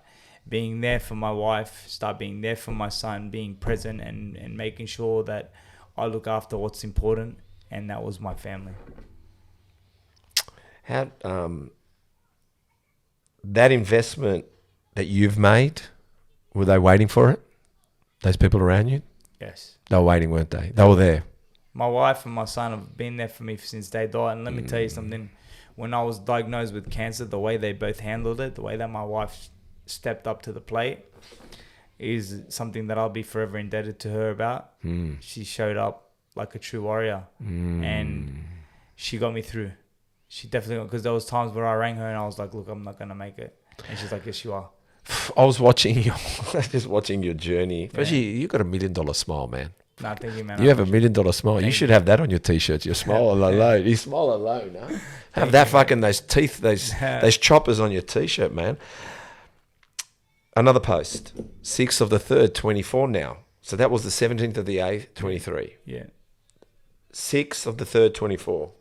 being there for my wife, start being there for my son, being present and making sure that I look after what's important, and that was my family. How that investment that you've made, were they waiting for it? Those people around you? Yes. They were waiting, weren't they? They were there. My wife and my son have been there for me since they died. And let me tell you something. When I was diagnosed with cancer, the way they both handled it, the way that my wife stepped up to the plate is something that I'll be forever indebted to her about. She showed up like a true warrior and she got me through. She definitely, because there was times where I rang her and I was like, look, I'm not going to make it. And she's like, yes, you are. I was watching just watching your journey. Especially, you got $1 million smile, man. Nah, thank you, man. You have $1 million smile. You should have that on your t-shirts. Your smile alone. You smile alone, huh? Have that fucking those teeth, those choppers on your t-shirt, man. Another post. 6th of the 3rd, 24 now. So that was the 17th of the 8th, 23. Yeah. 6th of the 3rd, 24.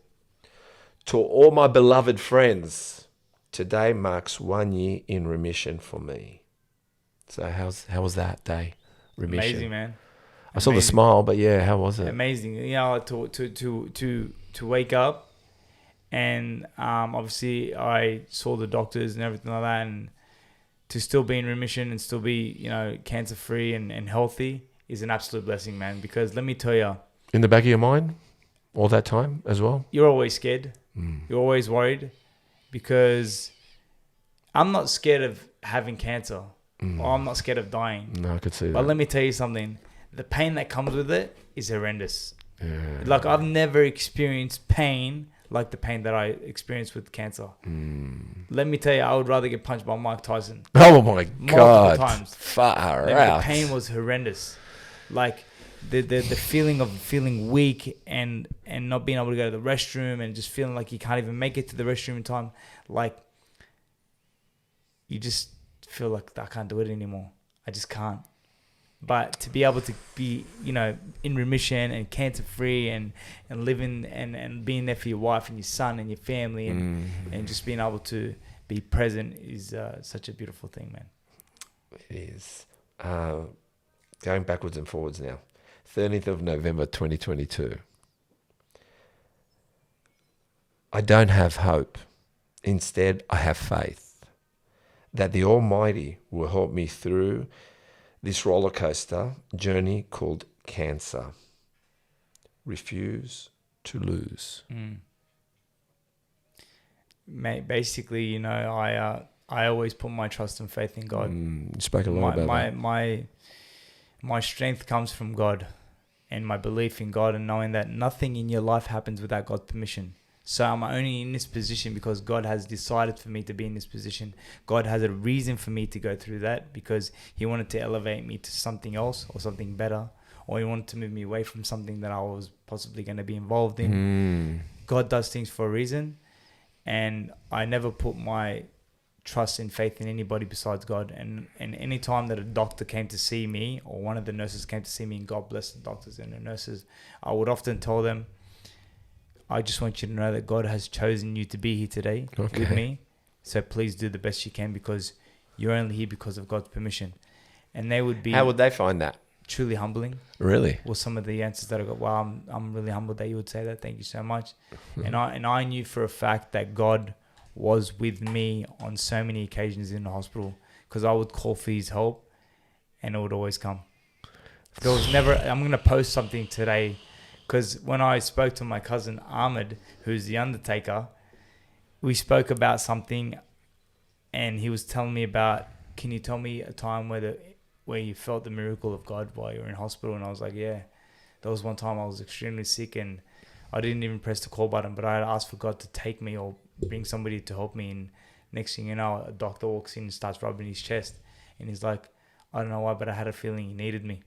To all my beloved friends, today marks 1 year in remission for me. So how was that day? Remission. Amazing, man. I saw the smile, but yeah, how was it? Amazing. You know, to wake up, and obviously I saw the doctors and everything like that, and to still be in remission and still be, you know, cancer free and healthy is an absolute blessing, man. Because let me tell you, In the back of your mind, all that time as well? you're always scared. You're always worried, because I'm not scared of having cancer, or I'm not scared of dying. No, I could see that. But let me tell you something. The pain that comes with it is horrendous. Yeah. Like, I've never experienced pain like the pain that I experienced with cancer. Let me tell you, I would rather get punched by Mike Tyson. Oh my God. times. Far Like, out. the pain was horrendous. Like, the feeling of feeling weak and not being able to go to the restroom and just feeling like you can't even make it to the restroom in time. Like, you just feel like I can't do it anymore. I just can't. But to be able to be, you know, in remission and cancer free and living and being there for your wife and your son and your family and just being able to be present is such a beautiful thing, man. It is. Going backwards and forwards now. 13th of November 2022. I don't have hope. Instead, I have faith that the Almighty will help me through this roller coaster journey called cancer. Refuse to lose. Mate, basically, you know, I always put my trust and faith in God. You spoke a lot about that. My strength comes from God, and my belief in God, and knowing that nothing in your life happens without God's permission. So I'm only in this position because God has decided for me to be in this position. God has a reason for me to go through that, because he wanted to elevate me to something else or something better, or he wanted to move me away from something that I was possibly going to be involved in. God does things for a reason, and I never put my trust and faith in anybody besides God. And any time that a doctor came to see me, or one of the nurses came to see me, and God bless the doctors and the nurses, I would often tell them, I just want you to know that God has chosen you to be here today with me. So please do the best you can, because you're only here because of God's permission. And they would be... How would they find that? Truly humbling. Really? Was some of the answers that I got. Wow, I'm really humbled that you would say that. Thank you so much. And I knew for a fact that God was with me on so many occasions in the hospital, because I would call for his help and it would always come. There was never... I'm going to post something today, because when I spoke to my cousin Ahmed, who's the undertaker, we spoke about something, and he was telling me about, can you tell me a time where you felt the miracle of God while you were in hospital? And I was like, yeah. There was one time I was extremely sick, and I didn't even press the call button, but I had asked for God to take me or bring somebody to help me. And next thing you know, a doctor walks in and starts rubbing his chest, and he's like, I don't know why, but I had a feeling he needed me.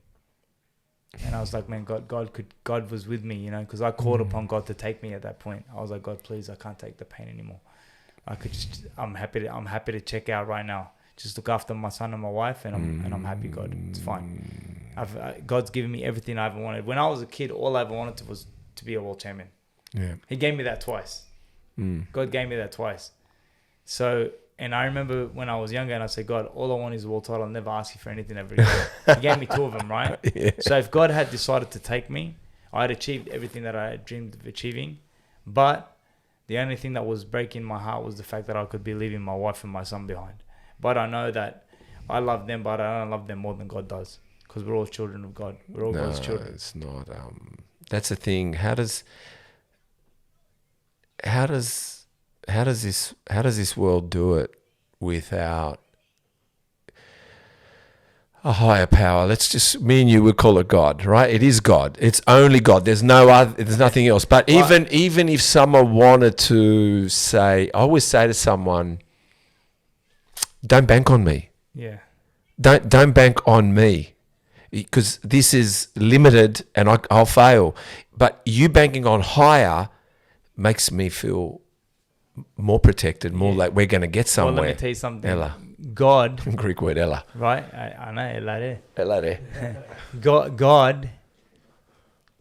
And I was like, man, God was with me, you know, because I called upon God to take me at that point. I was like, God, please, I can't take the pain anymore. I'm happy to check out right now. Just look after my son and my wife, and I'm happy, God. It's fine. God's given me everything I ever wanted. When I was a kid, all I ever wanted was to be a world champion. Yeah. He gave me that twice. God gave me that twice. So, and I remember when I was younger, and I said, God, all I want is a world title. I'll never ask you for anything ever again. He gave me 2 of them, right? Yeah. So if God had decided to take me, I had achieved everything that I had dreamed of achieving. But the only thing that was breaking my heart was the fact that I could be leaving my wife and my son behind. But I know that I love them, but I don't love them more than God does, because we're all children of God. We're all God's children. It's not. That's the thing. How does this world do it without a higher power? Me and you would call it God, right? It is God. It's only God. There's nothing else. But even if someone wanted to say, I always say to someone, don't bank on me. Yeah. Don't bank on me, because this is limited and I'll fail. But you banking on higher makes me feel more protected, more like we're going to get somewhere. Well, let me tell you something. Ella. God, Greek word Ella. right? I know, elare. Ella there. God,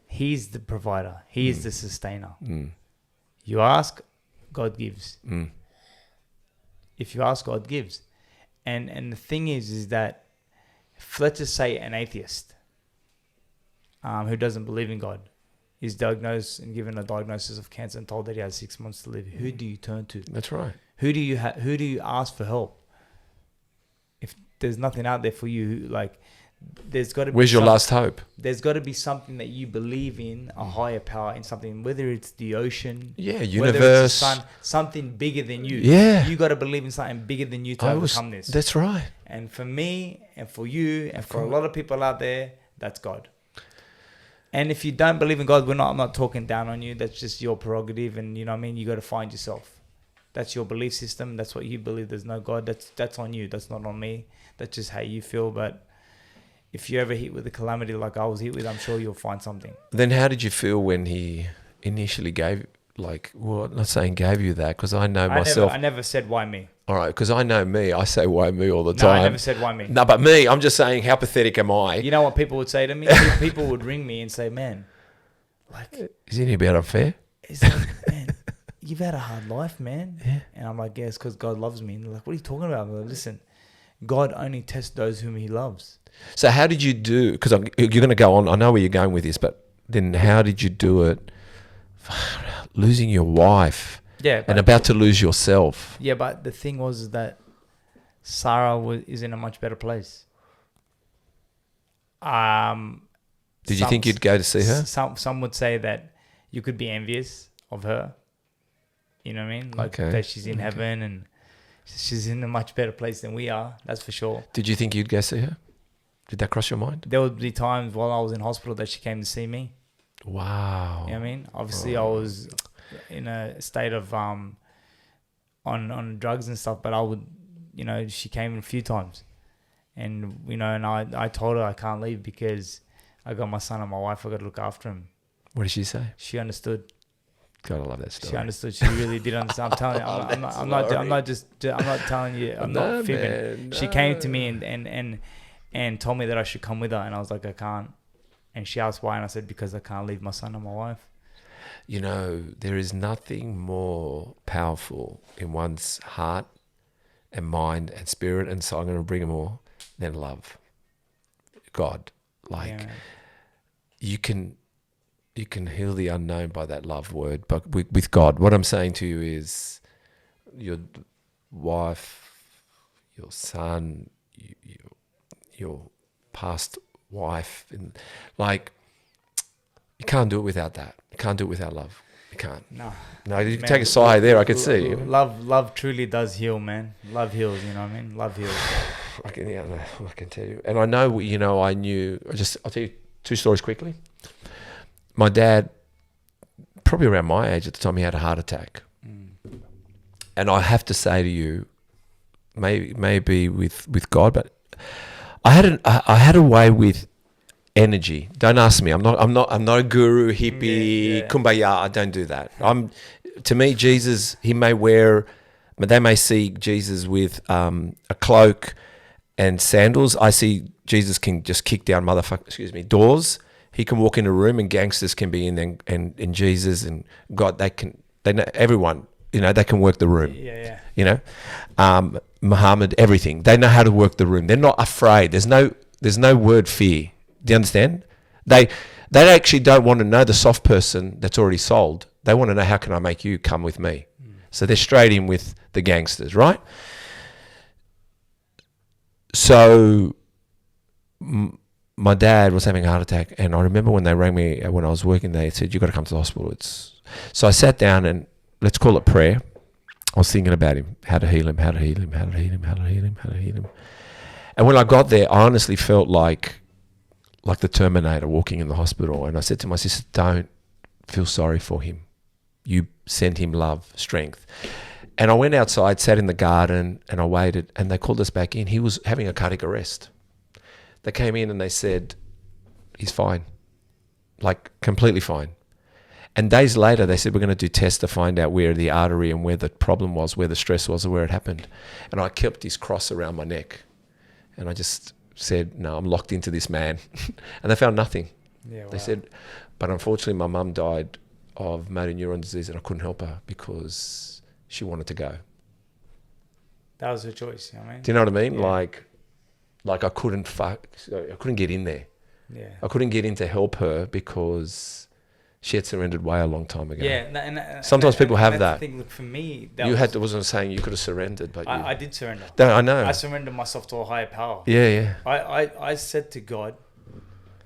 He's the provider. He is the sustainer. You ask, God gives. If you ask, God gives. And the thing is that, let's just say an atheist who doesn't believe in God is diagnosed and given a diagnosis of cancer and told that he has 6 months to live. Who do you turn to? That's right. Who do you ask for help? If there's nothing out there for you, like, there's got to be. Where's your last hope? There's got to be something that you believe in, a higher power, in something, whether it's the ocean, whether universe, it's the sun, something bigger than you. Yeah. You got to believe in something bigger than you to overcome this. That's right. And for me, and for you, and for a lot of people out there, that's God. And if you don't believe in God, I'm not talking down on you. That's just your prerogative, and you know what I mean. You got to find yourself. That's your belief system. That's what you believe. There's no God. That's on you. That's not on me. That's just how you feel. But if you ever hit with a calamity like I was hit with, I'm sure you'll find something. Then how did you feel when he initially gave, I'm not saying gave you that, because I know myself. I never said why me. All right, because I know me. I say why me all the No, time. I never said why me. No, but me, I'm just saying, how pathetic am I? You know what people would say to me? People would ring me and say, man, like, Is it about unfair? it's like, man, you've had a hard life, man. Yeah. And I'm like, yeah, it's because God loves me. And they're like, what are you talking about? I'm like, listen, God only tests those whom he loves. So how did you do, because you're going to go on, I know where you're going with this, but then how did you do it? Losing your wife. Yeah. And about to lose yourself. Yeah, but the thing was that Sarah is in a much better place. Did you think you'd go to see her? Some would say that you could be envious of her. You know what I mean? Like that she's in heaven and she's in a much better place than we are. That's for sure. Did you think you'd go see her? Did that cross your mind? There would be times while I was in hospital that she came to see me. Wow. You know what I mean? Obviously, I was in a state of on drugs and stuff, but I would, you know, she came a few times, and you know, and I told her I can't leave because I got my son and my wife. I got to look after him. What did she say? She understood. God, I love that story. She understood. She really did understand. I'm telling you, I'm not telling you. I'm not fibbing. Man, She came to me and told me that I should come with her, and I was like, I can't. And she asked why, and I said, because I can't leave my son and my wife. You know, there is nothing more powerful in one's heart and mind and spirit, and so I'm going to bring them all, than love. God. Like, you can heal the unknown by that love word, but with God, what I'm saying to you is your wife, your son, your past wife, and like, you can't do it without that. You can't do it without love. You can't. No, you can take a sigh there. I could see. Love truly does heal, man. Love heals. You know what I mean? Love heals. I can tell you, and I know. You know, I'll tell you two stories quickly. My dad, probably around my age at the time, he had a heart attack, and I have to say to you, maybe with God, but I had a way with energy. Don't ask me. I'm not a guru, hippie, kumbaya. I don't do that. To me, Jesus, they may see Jesus with a cloak and sandals. I see Jesus can just kick down doors. He can walk in a room and gangsters can be in there, and Jesus and God, they know everyone, you know, they can work the room. Yeah. You know, Muhammad, everything. They know how to work the room. They're not afraid. There's no word fear. Do you understand? They actually don't want to know the soft person that's already sold. They want to know, how can I make you come with me? So they're straight in with the gangsters, right? So my dad was having a heart attack, and I remember when they rang me when I was working, they said, you got to come to the hospital. So I sat down and, let's call it prayer. I was thinking about him, how to heal him. And when I got there, I honestly felt like the Terminator walking in the hospital. And I said to my sister, don't feel sorry for him. You send him love, strength. And I went outside, sat in the garden, and I waited, and they called us back in. He was having a cardiac arrest. They came in and they said, he's fine, like completely fine. And days later, they said, we're going to do tests to find out where the artery and where the problem was, where the stress was, or where it happened. And I kept this cross around my neck. And I just said, no, I'm locked into this man. And they found nothing. Yeah, wow. They said, but unfortunately, my mum died of motor neuron disease and I couldn't help her because she wanted to go. That was her choice, you know what I mean? Do you know what I mean? Yeah. Like I couldn't get in there. Yeah. I couldn't get in to help her because she had surrendered way a long time ago. Yeah. And Sometimes people have that's that. the thing, look, for me, Wasn't saying you could have surrendered, but I did surrender. No, I know. I surrendered myself to a higher power. Yeah. I said to God,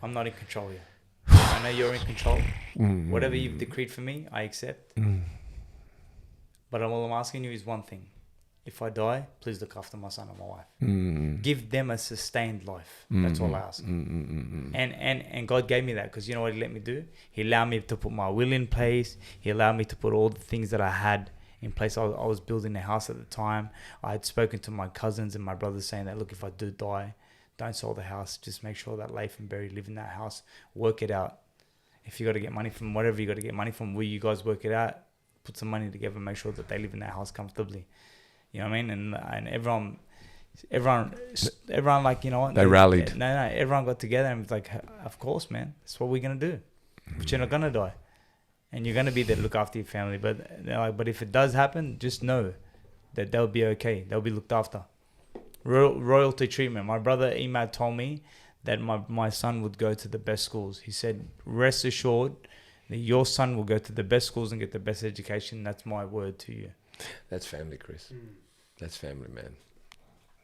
I'm not in control here. I know you're in control. Whatever you've decreed for me, I accept. But all I'm asking you is one thing. If I die, please look after my son and my wife. Give them a sustained life. That's all I ask. And God gave me that because you know what He let me do? He allowed me to put my will in place. He allowed me to put all the things that I had in place. I was building a house at the time. I had spoken to my cousins and my brothers saying that, look, if I do die, don't sell the house. Just make sure that Leif and Barry live in that house. Work it out. If you got to get money from whatever you got to get money from, will you guys work it out? Put some money together. Make sure that they live in that house comfortably. You know what I mean? And everyone, like, you know what? They rallied. No, everyone got together and was like, of course, man. That's what we're gonna do. But you're not gonna die, and you're gonna be there to look after your family. But they're like, but if it does happen, just know that they'll be okay. They'll be looked after. Royalty treatment. My brother Emad told me that my son would go to the best schools. He said, rest assured that your son will go to the best schools and get the best education. That's my word to you. That's family, Chris. That's family, man.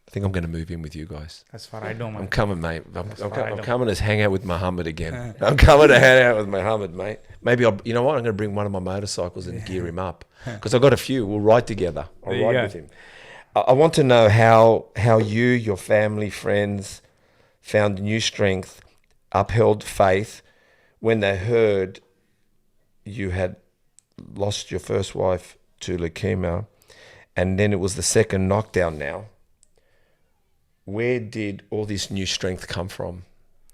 I think I'm going to move in with you guys. That's what I do, man. I'm coming, mate. I'm coming to hang out with Muhammad again. I'm coming to hang out with Muhammad, mate. Maybe you know what? I'm going to bring one of my motorcycles and gear him up because I've got a few. We'll ride together. I'll ride with him. I want to know how you, your family, friends found new strength, upheld faith when they heard you had lost your first wife to leukemia, and then it was the second knockdown now. Where did all this new strength come from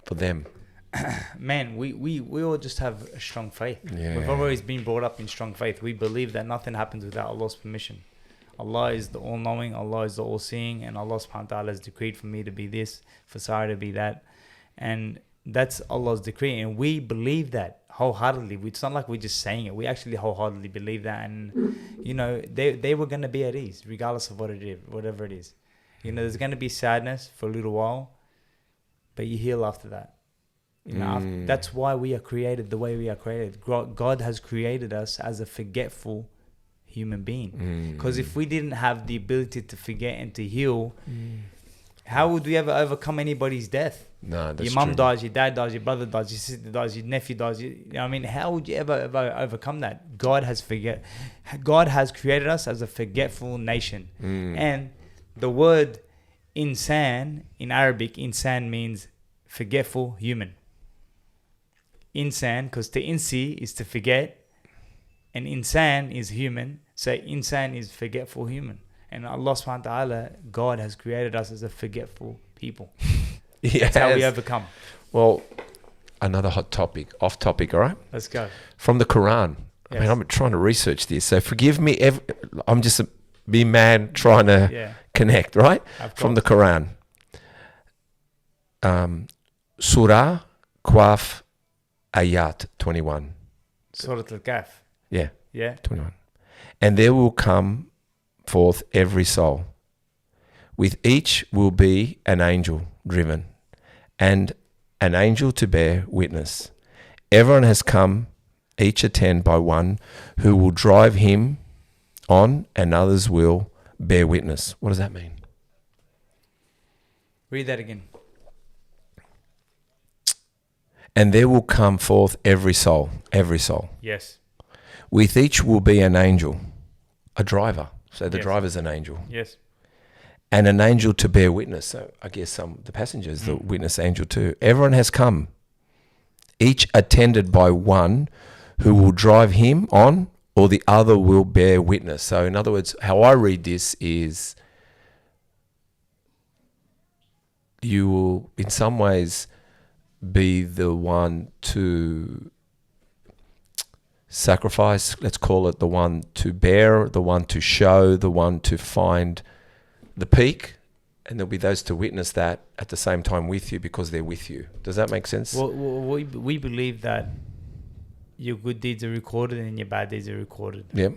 for them? Man, we all just have a strong faith. Yeah. We've always been brought up in strong faith. We believe that nothing happens without Allah's permission. Allah is the all-knowing, Allah is the all-seeing, and Allah subhanahu wa ta'ala has decreed for me to be this, for Sarah to be that. And that's Allah's decree, and we believe that wholeheartedly. It's not like we're just saying it. We actually wholeheartedly believe that. And, you know, they were going to be at ease, regardless of whatever it is. You know, there's going to be sadness for a little while, but you heal after that. You know, that's why we are created the way we are created. God has created us as a forgetful human being. Because if we didn't have the ability to forget and to heal, how would we ever overcome anybody's death? No, that's your mum true. dies, your dad dies, your brother dies, your sister dies, your nephew dies. You know what I mean? How would you ever overcome that? God has created us as a forgetful nation. And the word insan in Arabic, insan means forgetful human. Insan, because to insi is to forget, and insan is human. So insan is forgetful human. And Allah subhanahu wa ta'ala, God has created us as a forgetful people. That's how we overcome. Well, another hot topic, off topic, all right? Let's go. From the Quran. Yes. I mean, I'm trying to research this, so forgive me. I'm just a big man trying to connect, right? From the Quran. Surah Qaf Ayat 21. Surah Al-Kahf. Yeah. Yeah. 21. And there will come forth every soul. With each will be an angel driven, and an angel to bear witness. Everyone has come, each attend by one who will drive him on, and others will bear witness. What does that mean? Read that again. And there will come forth every soul. Yes. With each will be an angel, a driver. So the driver's an angel. Yes. And an angel to bear witness. So I guess the passengers, the witness angel too. Everyone has come, each attended by one who will drive him on, or the other will bear witness. So in other words, how I read this is you will in some ways be the one to sacrifice. Let's call it the one to bear, the one to show, the one to find the peak. And there'll be those to witness that at the same time with you because they're with you. Does that make sense? Well, we believe that your good deeds are recorded and your bad deeds are recorded. Yep.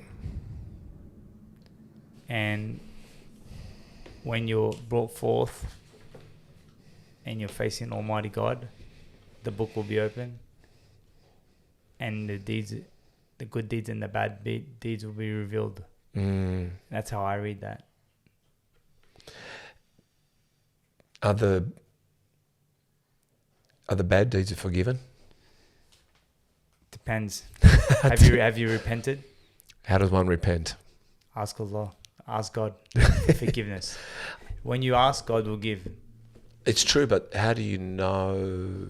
And when you're brought forth and you're facing Almighty God, the book will be open, and the good deeds and the bad deeds will be revealed. That's how I read that. Are the bad deeds forgiven? Depends. Have you repented? How does one repent? Ask Allah. Ask God for forgiveness. When you ask, God will give. It's true, but how do you know?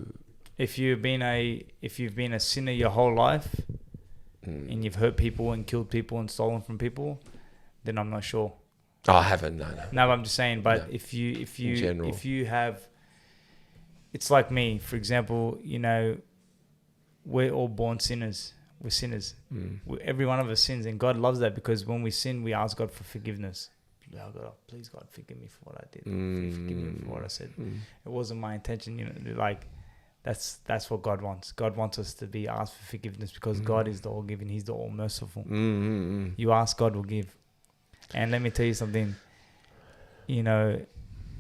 If you've been a sinner your whole life, and you've hurt people and killed people and stolen from people, then I'm not sure. Oh, I haven't. No. No, I'm just saying. But No. if general. you have, it's like me, for example. You know, we're all born sinners. We're sinners. Every one of us sins, and God loves that because when we sin, we ask God for forgiveness. Oh God, please God, forgive me for what I did. Forgive me for what I said. It wasn't my intention. You know, like that's what God wants. God wants us to be asked for forgiveness because God is the all giving. He's the all merciful. You ask, God will give. And let me tell you something. You know,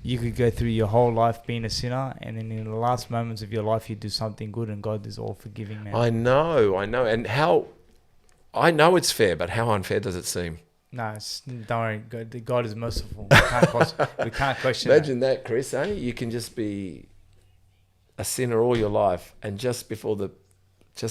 you could go through your whole life being a sinner, and then in the last moments of your life, you do something good, and God is all forgiving, man. I know. And I know it's fair, but how unfair does it seem? No, don't worry. God is merciful. We can't question Imagine that, Chris, eh? You can just be a sinner all your life, and just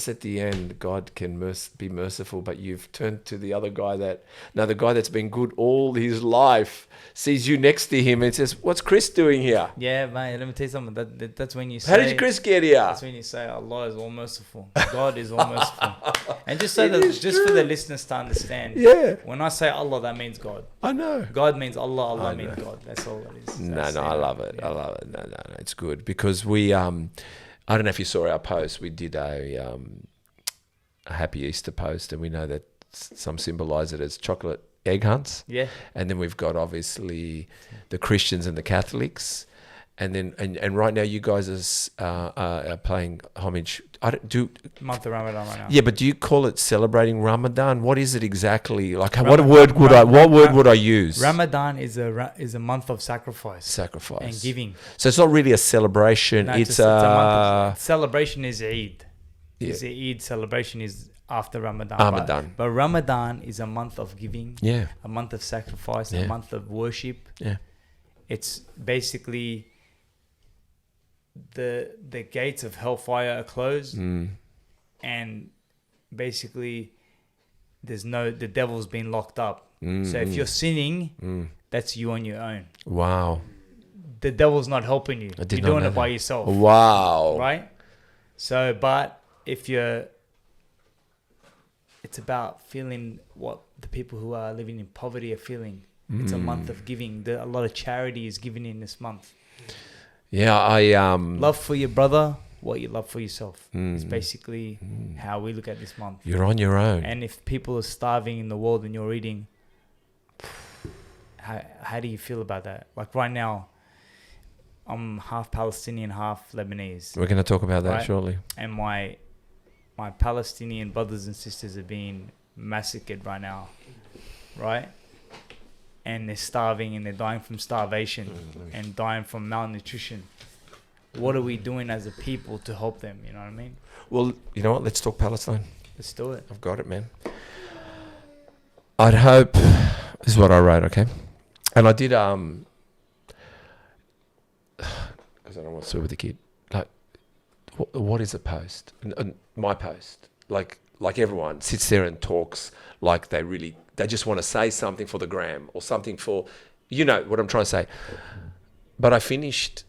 at the end, God can be merciful, but you've turned to the other guy the guy that's been good all his life sees you next to him and says, "What's Chris doing here?" Yeah, mate. Let me tell you something. That's when you say. How did Chris get here? That's when you say Allah is all merciful. God is all merciful. And just for the listeners to understand. Yeah. When I say Allah, that means God. I know. God means Allah. Allah means God. That's all it is. No, I love it. Yeah. I love it. No, it's good because we I don't know if you saw our post. We did a Happy Easter post, and we know that some symbolize it as chocolate egg hunts. Yeah. And then we've got obviously the Christians and the Catholics, and then and right now you guys are paying homage. Month of Ramadan right now. Yeah, but do you call it celebrating Ramadan? What is it exactly? Like, what word would I use? Ramadan is a month of sacrifice and giving. So it's not really a celebration. No, it's a month of celebration is Eid. Yeah. Is the Eid celebration is after Ramadan. But Ramadan is a month of giving. Yeah. A month of sacrifice. Yeah. A month of worship. Yeah. It's basically the gates of hellfire are closed, and basically the devil's been locked up. So if you're sinning, that's you on your own. Wow. The devil's not helping you. You're doing it by yourself. Wow. Right? So, but if it's about feeling what the people who are living in poverty are feeling. It's a month of giving. A lot of charity is given in this month. Yeah, I love for your brother, what you love for yourself. It's basically how we look at this month. You're on your own. And if people are starving in the world and you're eating, how do you feel about that? Like right now, I'm half Palestinian, half Lebanese. We're going to talk about that shortly. And my Palestinian brothers and sisters are being massacred right now, right? And they're starving and they're dying from starvation and dying from malnutrition. What are we doing as a people to help them? You know what I mean? Well, you know what? Let's talk Palestine. Let's do it. I've got it, man. I'd hope... This is what I wrote, okay? And I did... Because I don't want to sue with the kid. Like, what is a post? My post. Like everyone sits there and talks like they just want to say something for the gram or something for, you know what I'm trying to say. But I finished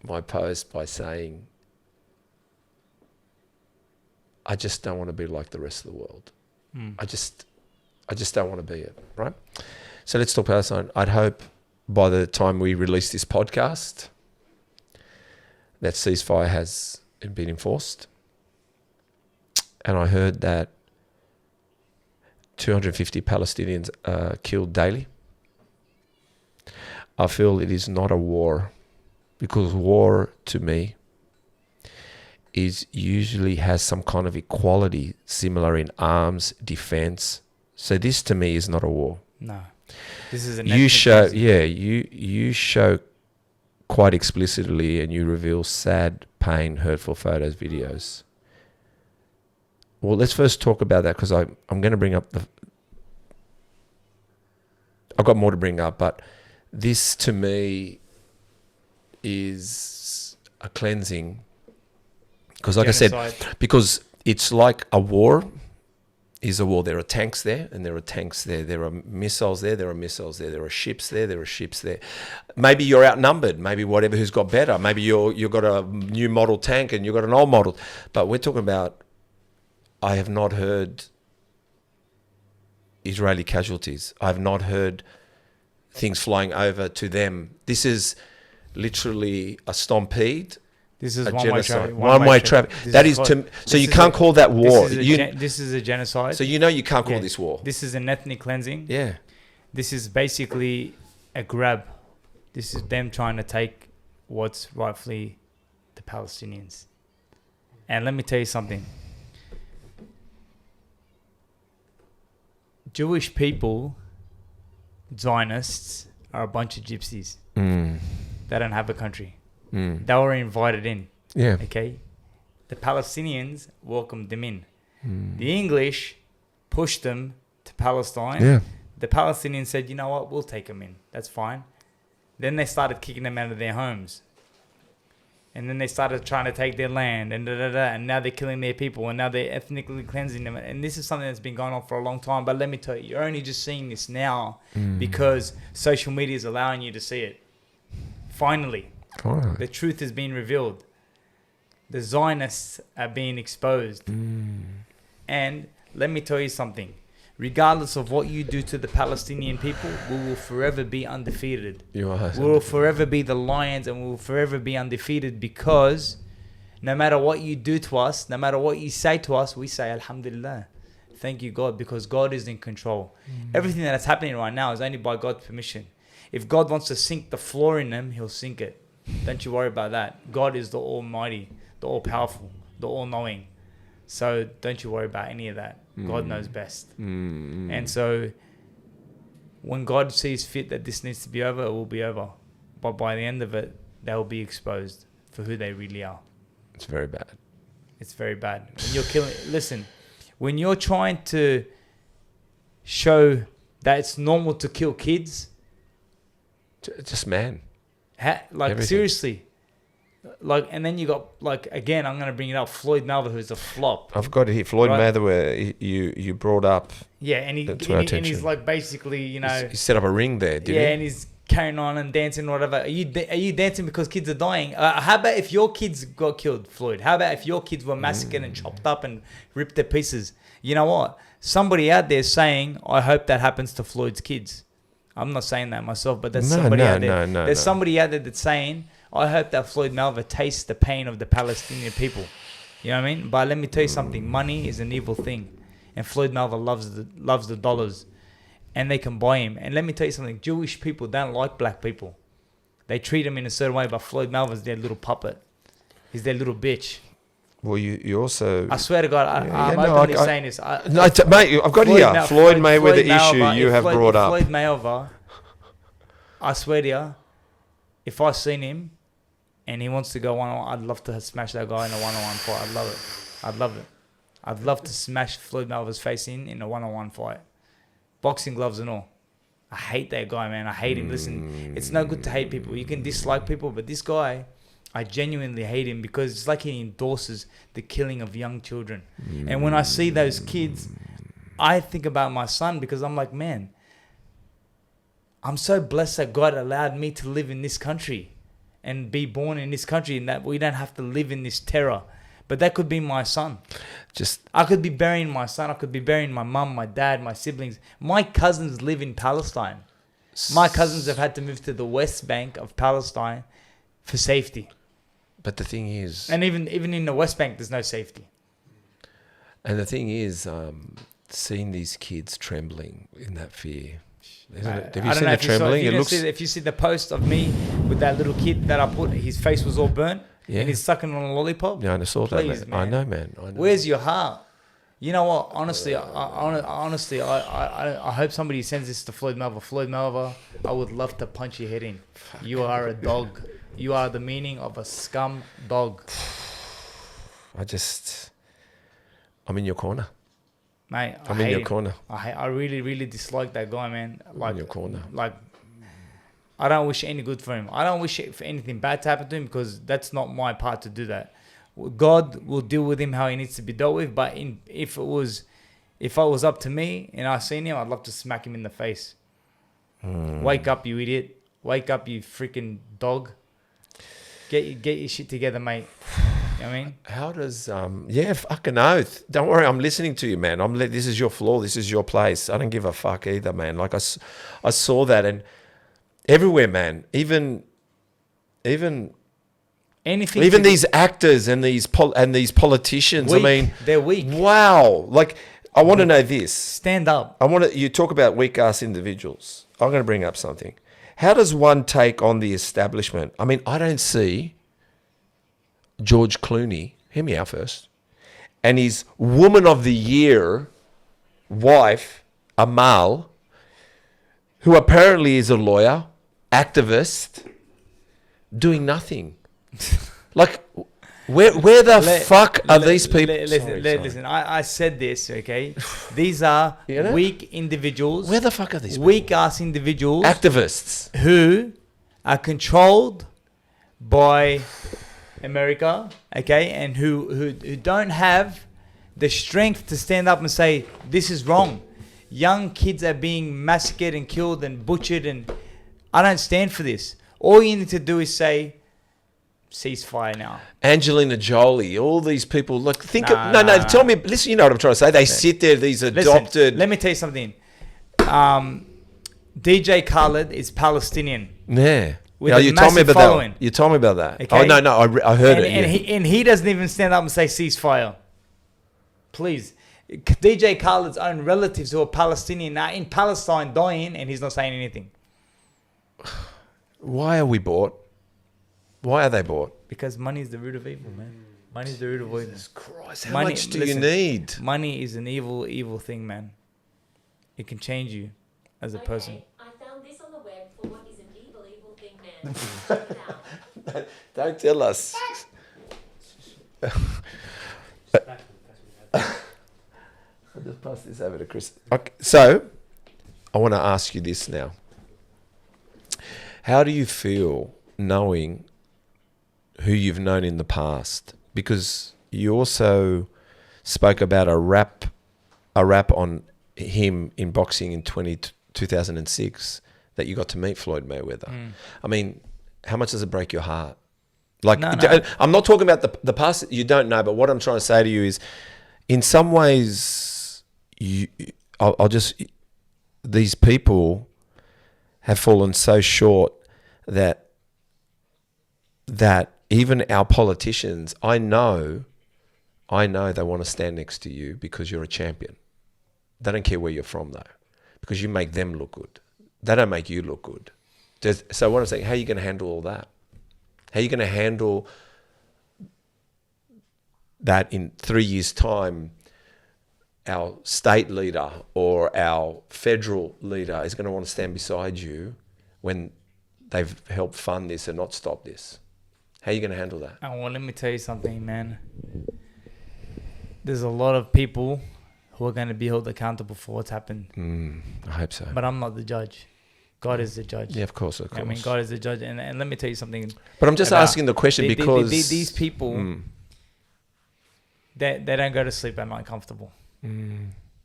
my post by saying, I just don't want to be like the rest of the world. I just don't want to be it, right? So let's talk Palestine. I'd hope by the time we release this podcast, that ceasefire has been enforced. And I heard that 250 Palestinians killed daily, I feel it is not a war, because war to me is usually has some kind of equality, similar in arms, defense. So this to me is not a war. No, this is a You show, you show quite explicitly, and you reveal sad, pain, hurtful photos, videos. Well, let's first talk about that, because I'm going to bring up I've got more to bring up, but this to me is a cleansing. Because like Genocide. I said, because it's like a war is a war. There are tanks there, and there are tanks there. There are missiles there. There are missiles there. There are ships there. There are ships there. Maybe you're outnumbered. Maybe whatever who's got better. Maybe you've got a new model tank and you've got an old model. But we're talking about, I have not heard Israeli casualties. I have not heard things flying over to them. This is literally a stampede. This is a one-way genocide. traffic. One-way traffic. That is to, so you can't call that war. This is a genocide. So you know you can't call this war. This is an ethnic cleansing. Yeah. This is basically a grab. This is them trying to take what's rightfully the Palestinians. And let me tell you something. Jewish people, Zionists, are a bunch of gypsies. They don't have a country. They were invited in. Yeah. Okay. The Palestinians welcomed them in. The English pushed them to Palestine. Yeah. The Palestinians said, you know what, we'll take them in. That's fine. Then they started kicking them out of their homes. And then they started trying to take their land and and now they're killing their people, and now they're ethnically cleansing them. And this is something that's been going on for a long time. But let me tell you, you're only just seeing this now because social media is allowing you to see it. Finally, the truth is being revealed. The Zionists are being exposed. And let me tell you something. Regardless of what you do to the Palestinian people, we will forever be undefeated. We will forever be the lions, and we will forever be undefeated, because no matter what you do to us, no matter what you say to us, we say, Alhamdulillah. Thank you, God, because God is in control. Everything that's happening right now is only by God's permission. If God wants to sink the floor in them, he'll sink it. Don't you worry about that. God is the Almighty, the All-Powerful, the All-Knowing. So don't you worry about any of that. God knows best. And so when God sees fit that this needs to be over, it will be over. But by the end of it, they'll be exposed for who they really are. It's very bad. It's very bad. When you're killing, listen, when you're trying to show that it's normal to kill kids, Just man. like Everything. seriously. Like, and then you got, like, again, I'm going to bring it up, Floyd Mayweather, who's a flop. I've got it here. Floyd Right. Mayweather, you brought up. Yeah, and he's like basically, you know, He set up a ring there, didn't he? and he's carrying on and dancing, whatever. Are you dancing because kids are dying? How about if your kids got killed, Floyd? How about if your kids were massacred and chopped up and ripped to pieces? You know what? Somebody out there saying, I hope that happens to Floyd's kids. I'm not saying that myself, but there's somebody out there. There's somebody out there that's saying, I hope that Floyd Mayweather tastes the pain of the Palestinian people. You know what I mean? But let me tell you something. Money is an evil thing. And Floyd Mayweather loves the dollars. And they can buy him. And let me tell you something. Jewish people don't like black people. They treat him in a certain way, but Floyd Mayweather's their little puppet. He's their little bitch. Well, you also... I swear to God, I'm openly saying this. Mate, I've got here. Floyd Mayweather issue you have brought up. Floyd Mayweather, I swear to you, if I seen him and he wants to go one-on-one, I'd love to smash that guy in a one-on-one fight. I'd love it. I'd love it. I'd love to smash Floyd Mayweather's face in a one-on-one fight. Boxing gloves and all. I hate that guy, man. I hate him. Listen, it's no good to hate people. You can dislike people, but this guy, I genuinely hate him because it's like he endorses the killing of young children. And when I see those kids, I think about my son because I'm like, man, I'm so blessed that God allowed me to live in this country and be born in this country, and that we don't have to live in this terror. But that could be my son. I could be burying my son. I could be burying my mum, my dad, my siblings. My cousins live in Palestine. My cousins have had to move to the West Bank of Palestine for safety. But the thing is... And even in the West Bank, there's no safety. And the thing is, seen these kids trembling in that fear. Have I you don't seen know the if you saw- trembling? if you It didn't looks. see the- if you see the post of me with that little kid that I put, his face was all burnt, Yeah. and he's sucking on a lollipop. Yeah, I saw that, Please, man. I man. know, man. I know. Where's your heart? You know what? Honestly, I hope somebody sends this to Floyd Malva. Floyd Malva, I would love to punch your head in. You are a dog. You are the meaning of a scum dog, I'm in your corner. mate. I'm in your corner. I really, really dislike that guy, man. Like, in your corner. Like, I don't wish any good for him. I don't wish for anything bad to happen to him because that's not my part to do that. God will deal with him how he needs to be dealt with. But if it was up to me and I seen him, I'd love to smack him in the face. Wake up, you idiot! Wake up, you freaking dog! Get your shit together, mate. You know what I mean? How does fucking oath. Don't worry, I'm listening to you, man. This is your floor, this is your place. I don't give a fuck either, man. Like I saw that, and everywhere, man. Even Anything. even these actors and these politicians. Weak. I mean, They're weak. wow. Like, I want to know this. Stand up. You talk about weak ass individuals. I'm going to bring up something. How does one take on the establishment? I mean, I don't see George Clooney, hear me out first, and his Woman of the Year wife, Amal, who apparently is a lawyer, activist, doing nothing. Like, where the fuck are these people? Listen, I said this, okay? These are You know? weak individuals. Where the fuck are these people? Weak ass individuals Activists. who are controlled by America, okay, and who don't have the strength to stand up and say this is wrong. Young kids are being massacred and killed and butchered, and I don't stand for this. All you need to do is say ceasefire now. Angelina Jolie, all these people. Look, Nah. tell me. Listen, you know what I'm trying to say. They sit there. These adopted. Listen, let me tell you something. DJ Khaled is Palestinian. Yeah. With No, a you told me massive about following. that. You told me about that. Okay. Oh no, I heard it. And Yeah. he doesn't even stand up and say ceasefire. Please. DJ Khaled's own relatives who are Palestinian are in Palestine dying, and he's not saying anything. Why are we bought? Why are they bought? Because money is the root of evil, man. Money is the root of evil. Jesus Christ, how Money- much do listen, you need? Money is an evil thing, man. It can change you as a person. I found this on the web for what is an evil thing, man. Check it out. Don't tell us. I'll just pass this over to Chris. Okay, so, I want to ask you this now. How do you feel knowing who you've known in the past? Because you also spoke about a rap on him in boxing in 2006 that you got to meet Floyd Mayweather. I mean, how much does it break your heart? Like, No. I'm not talking about the past that you don't know, but what I'm trying to say to you is, in some ways, these people have fallen so short that even our politicians, I know they want to stand next to you because you're a champion. They don't care where you're from though, because you make them look good. They don't make you look good. So what I'm saying, how are you going to handle all that? How are you going to handle that in 3 years' time? Our state leader or our federal leader is going to want to stand beside you when they've helped fund this and not stop this. How are you going to handle that? Well, let me tell you something, man. There's a lot of people who are going to be held accountable for what's happened. I hope so. But I'm not the judge. God is the judge. Yeah, of course. I mean, God is the judge. And let me tell you something. But I'm just asking the question because... These people, they don't go to sleep at night comfortable.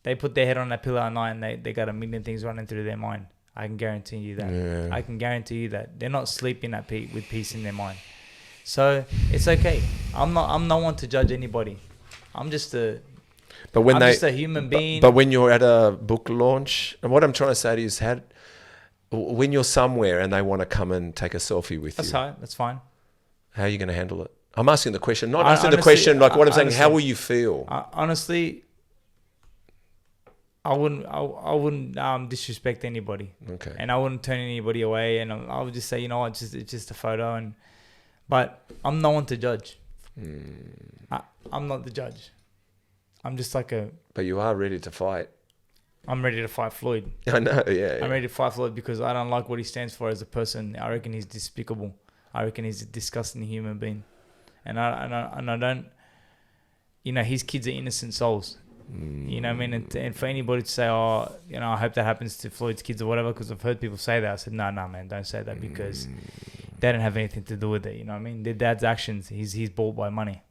They put their head on that pillow at night and they got a million things running through their mind. I can guarantee you that. Yeah. I can guarantee you that. They're not sleeping with peace in their mind. So it's okay. I'm no one to judge anybody. I'm just a human being. But when you're at a book launch, and what I'm trying to say to you is, when you're somewhere and they want to come and take a selfie with you, That's fine. how are you going to handle it? I'm asking the question, not asking the question like what I'm saying. How will you feel? Honestly, I wouldn't disrespect anybody. Okay. And I wouldn't turn anybody away. And I would just say, you know what, it's just a photo. But I'm no one to judge. I'm not the judge. I'm just like But you are ready to fight. I'm ready to fight Floyd. I know, yeah. I'm ready to fight Floyd because I don't like what he stands for as a person. I reckon he's despicable. I reckon he's a disgusting human being. And I don't, you know, his kids are innocent souls. You know what I mean? And for anybody to say, oh, you know, I hope that happens to Floyd's kids or whatever, because I've heard people say that. I said, no, man, don't say that because they don't have anything to do with it. You know what I mean? Their dad's actions, he's bought by money.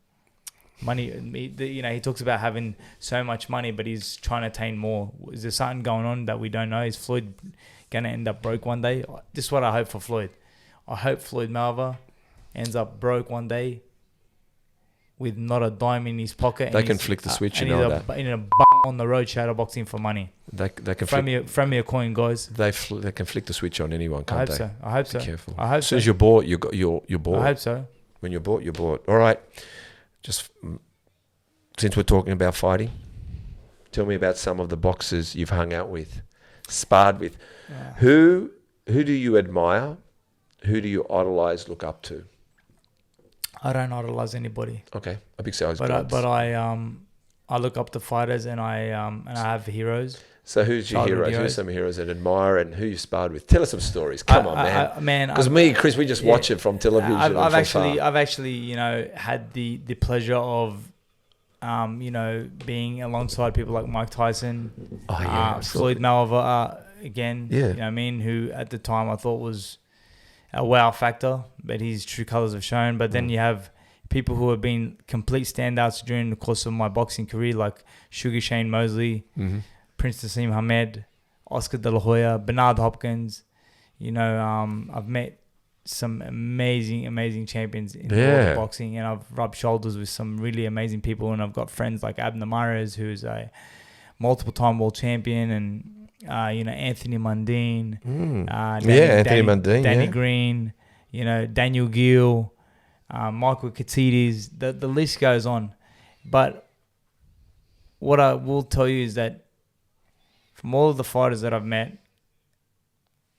You know, he talks about having so much money, but he's trying to attain more. Is there something going on that we don't know? Is Floyd going to end up broke one day? This is what I hope for Floyd. I hope Floyd Mayweather ends up broke one day with not a dime in his pocket. They can flick the switch and all that. In a on the road shadowboxing for money. They can throw me a coin, guys. They can flick the switch on anyone, can't they? I hope so. Be careful. I hope as soon as you're bought, you're bought. I hope so. When you're bought, you're bought. All right. Just since we're talking about fighting, tell me about some of the boxers you've hung out with, sparred with. Yeah. Who do you admire? Who do you idolize, look up to? I don't idolize anybody. Okay, a big size. But I look up to fighters and I have heroes. So who's your heroes? Who's some heroes that admire and who you sparred with? Tell us some stories. Come on, man. Because me and Chris, we just watch it from television. I've actually, you know, had the pleasure of, you know, being alongside people like Mike Tyson, Floyd Mayweather, again. Yeah. You know what I mean? Who at the time I thought was a wow factor, but his true colors have shown. But then you have people who have been complete standouts during the course of my boxing career, like Sugar Shane Mosley, Prince Nassim Hamed, Oscar De La Hoya, Bernard Hopkins. You know, I've met some amazing champions in the world of boxing, and I've rubbed shoulders with some really amazing people, and I've got friends like Abner Mares, who's a multiple-time world champion, and you know, Anthony Mundine, Danny Green, you know, Daniel Gill, Michael Katsidis, the list goes on. But what I will tell you is that from all of the fighters that I've met,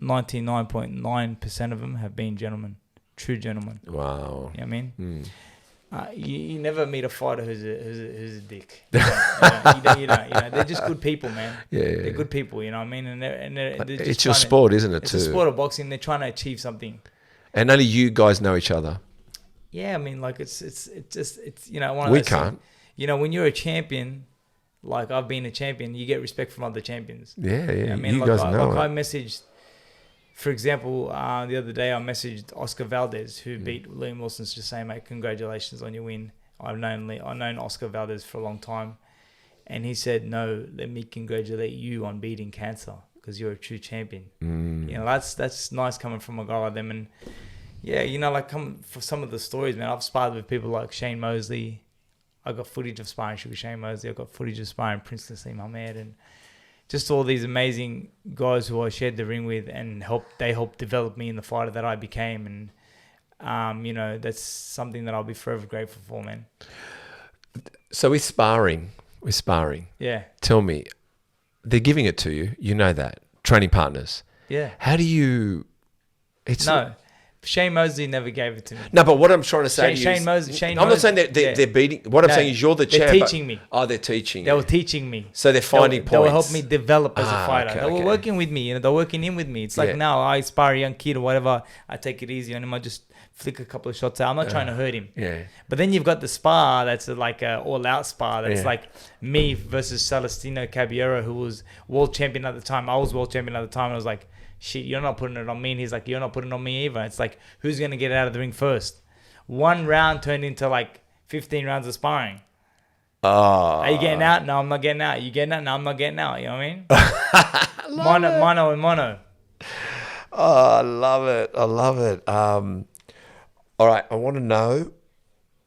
99.9% of them have been gentlemen, true gentlemen. Wow. You know what I mean? You never meet a fighter who's a dick. You know, they're just good people, man. Yeah. They're good people, you know what I mean? And they're just it's your sport, isn't it, it's too? It's a sport of boxing. They're trying to achieve something. And only you guys know each other. Yeah, I mean, like, it's you know, one of we those can't. things. You know, when you're a champion, like I've been a champion, you get respect from other champions. Yeah. You know I mean? You guys know I messaged, for example, the other day I messaged Oscar Valdez, who beat Liam Wilson, to say, mate, congratulations on your win. I've known Oscar Valdez for a long time, and he said, no, let me congratulate you on beating cancer because you're a true champion. You know, that's nice coming from a guy like them. And yeah, you know, like for some of the stories, man, I've sparred with people like Shane Mosley. I got footage of sparring Sugar Shane Mosley. I got footage of sparring Prince Nassim Hamed, and just all these amazing guys who I shared the ring with, and they helped develop me in the fighter that I became. And you know, that's something that I'll be forever grateful for, man. So we're sparring. Yeah. Tell me, they're giving it to you. You know that. Training partners. Yeah. How do you... Shane Mosley never gave it to me. No, but what I'm trying to say to you Shane I'm not saying that they're beating... What I'm saying is you're the champ. They're teaching me. Oh, they're teaching They were teaching me. So they're finding points. They were helping me develop as a fighter. Okay, they were working with me. You know, they're working in with me. It's like now I spar a young kid or whatever. I take it easy on him. I just flick a couple of shots out. I'm not trying to hurt him. Yeah. But then you've got the spar that's like a all-out spar. That's like me versus Celestino Caballero, who was world champion at the time. I was world champion at the time. And I was like, shit, you're not putting it on me. And he's like, you're not putting it on me either. It's like, who's going to get out of the ring first? One round turned into like 15 rounds of sparring. Are you getting out? No, I'm not getting out. You getting out? No, I'm not getting out. You know what I mean? Mono and mono. Oh, I love it. All right, I want to know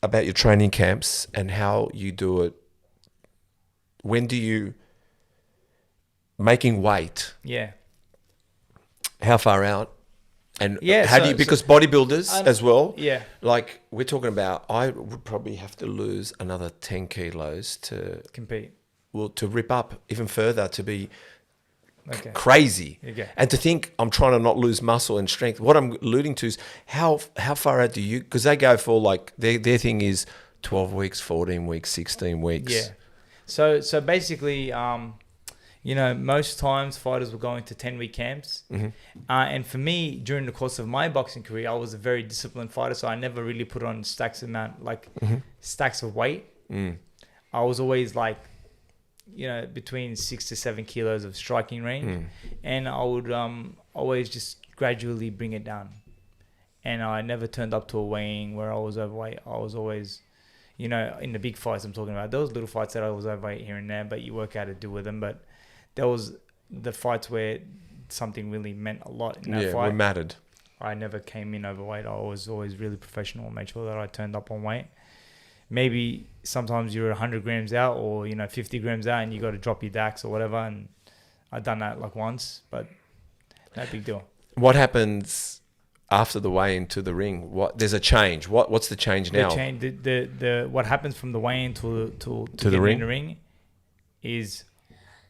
about your training camps and how you do it. When do you... Making weight. Yeah. How far out? And how do you... Because bodybuilders as well. Yeah. Like, we're talking about... I would probably have to lose another 10 kilos to... Compete. to rip up even further, to be Okay. crazy, Okay. and to think I'm trying to not lose muscle and strength. What I'm alluding to is how far out do you? Because they go for like their thing is 12 weeks, 14 weeks, 16 weeks. Yeah. So basically, most times fighters will go into 10-week camps. Mm-hmm. And for me, during the course of my boxing career, I was a very disciplined fighter, so I never really put on stacks of weight. I was always like, between 6 to 7 kilos of striking range. And I would always just gradually bring it down. And I never turned up to a weighing where I was overweight. I was always, in the big fights I'm talking about. There was little fights that I was overweight here and there, but you work out to deal with them. But there was the fights where something really meant a lot in that fight. Yeah, we mattered. I never came in overweight. I was always really professional and made sure that I turned up on weight. Maybe sometimes you're 100 grams out or, 50 grams out and you got to drop your DAX or whatever. And I've done that like once, but no big deal. What happens after the weigh-in to the ring? There's a change. What's the change now? What happens from the weigh-in to the ring? In the ring is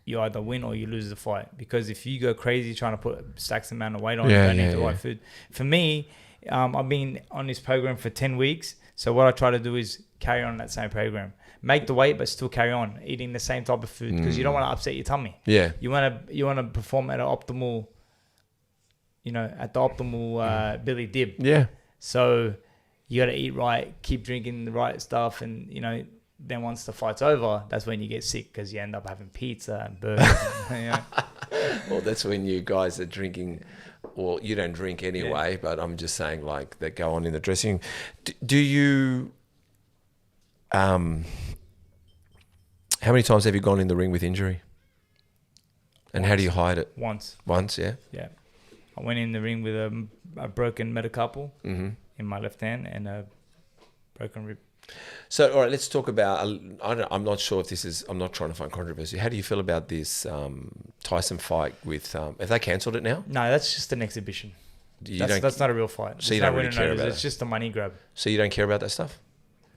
you either win or you lose the fight. Because if you go crazy trying to put stacks amount of weight on, you don't need the right food. For me, I've been on this program for 10 weeks. So what I try to do is carry on that same program. Make the weight, but still carry on eating the same type of food because you don't want to upset your tummy. Yeah. You want to perform at an optimal, Billy Dib. Yeah. So you got to eat right, keep drinking the right stuff, and then once the fight's over, that's when you get sick because you end up having pizza and burgers. Well, that's when you guys are drinking. Well, you don't drink anyway, but I'm just saying like that go on in the dressing room. Do you, how many times have you gone in the ring with injury? And how do you hide it? Once. Once, yeah? Yeah. I went in the ring with a broken metacarpal in my left hand and a broken rib. So, all right, let's talk about, I'm not sure if this is, I'm not trying to find controversy. How do you feel about this Tyson fight with, have they cancelled it now? No, that's just an exhibition. That's not a real fight. So you don't really care about it? It's just a money grab. So you don't care about that stuff?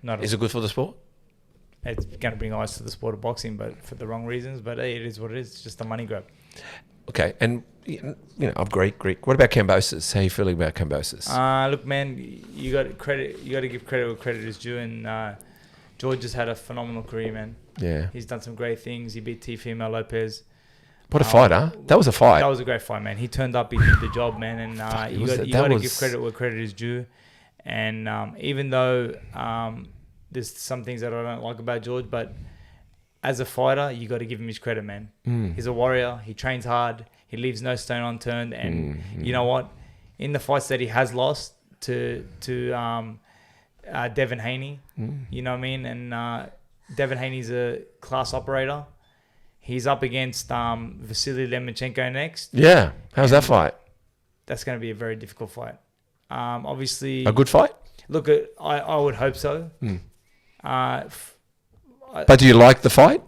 Not at all. Is it good for the sport? It's going to bring eyes to the sport of boxing, but for the wrong reasons. But hey, it is what it is. It's just a money grab. Okay, and I'm Greek. What about Kambosos? How are you feeling about Kambosos? Look, man, you got to give credit where credit is due, and George has had a phenomenal career, man. Yeah, he's done some great things. He beat Teofimo Lopez. What a fight, huh? That was a fight. That was a great fight, man. He turned up, he did the job, man, and you got to give credit where credit is due. And even though there's some things that I don't like about George, but as a fighter, you got to give him his credit, man. He's a warrior. He trains hard. He leaves no stone unturned. And you know what? In the fights that he has lost to Devin Haney, you know what I mean? And Devin Haney's a class operator. He's up against Vasily Lomachenko next. Yeah. How's that fight? That's going to be a very difficult fight. Obviously... A good fight? Look, I would hope so. But do you like the fight?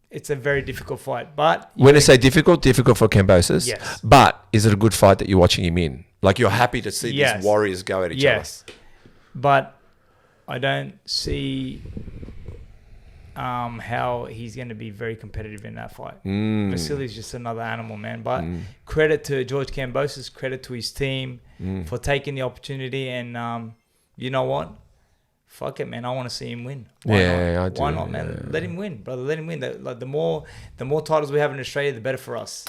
It's a very difficult fight. But when I say difficult for Kambosos. Yes. But is it a good fight that you're watching him in? Like you're happy to see these warriors go at each other? Yes. But I don't see how he's going to be very competitive in that fight. Vasily's just another animal, man. But credit to George Kambosos, credit to his team for taking the opportunity. And you know what? Fuck it, man. I want to see him win. Why not, man? Yeah. Let him win, brother. Let him win. The more titles we have in Australia, the better for us.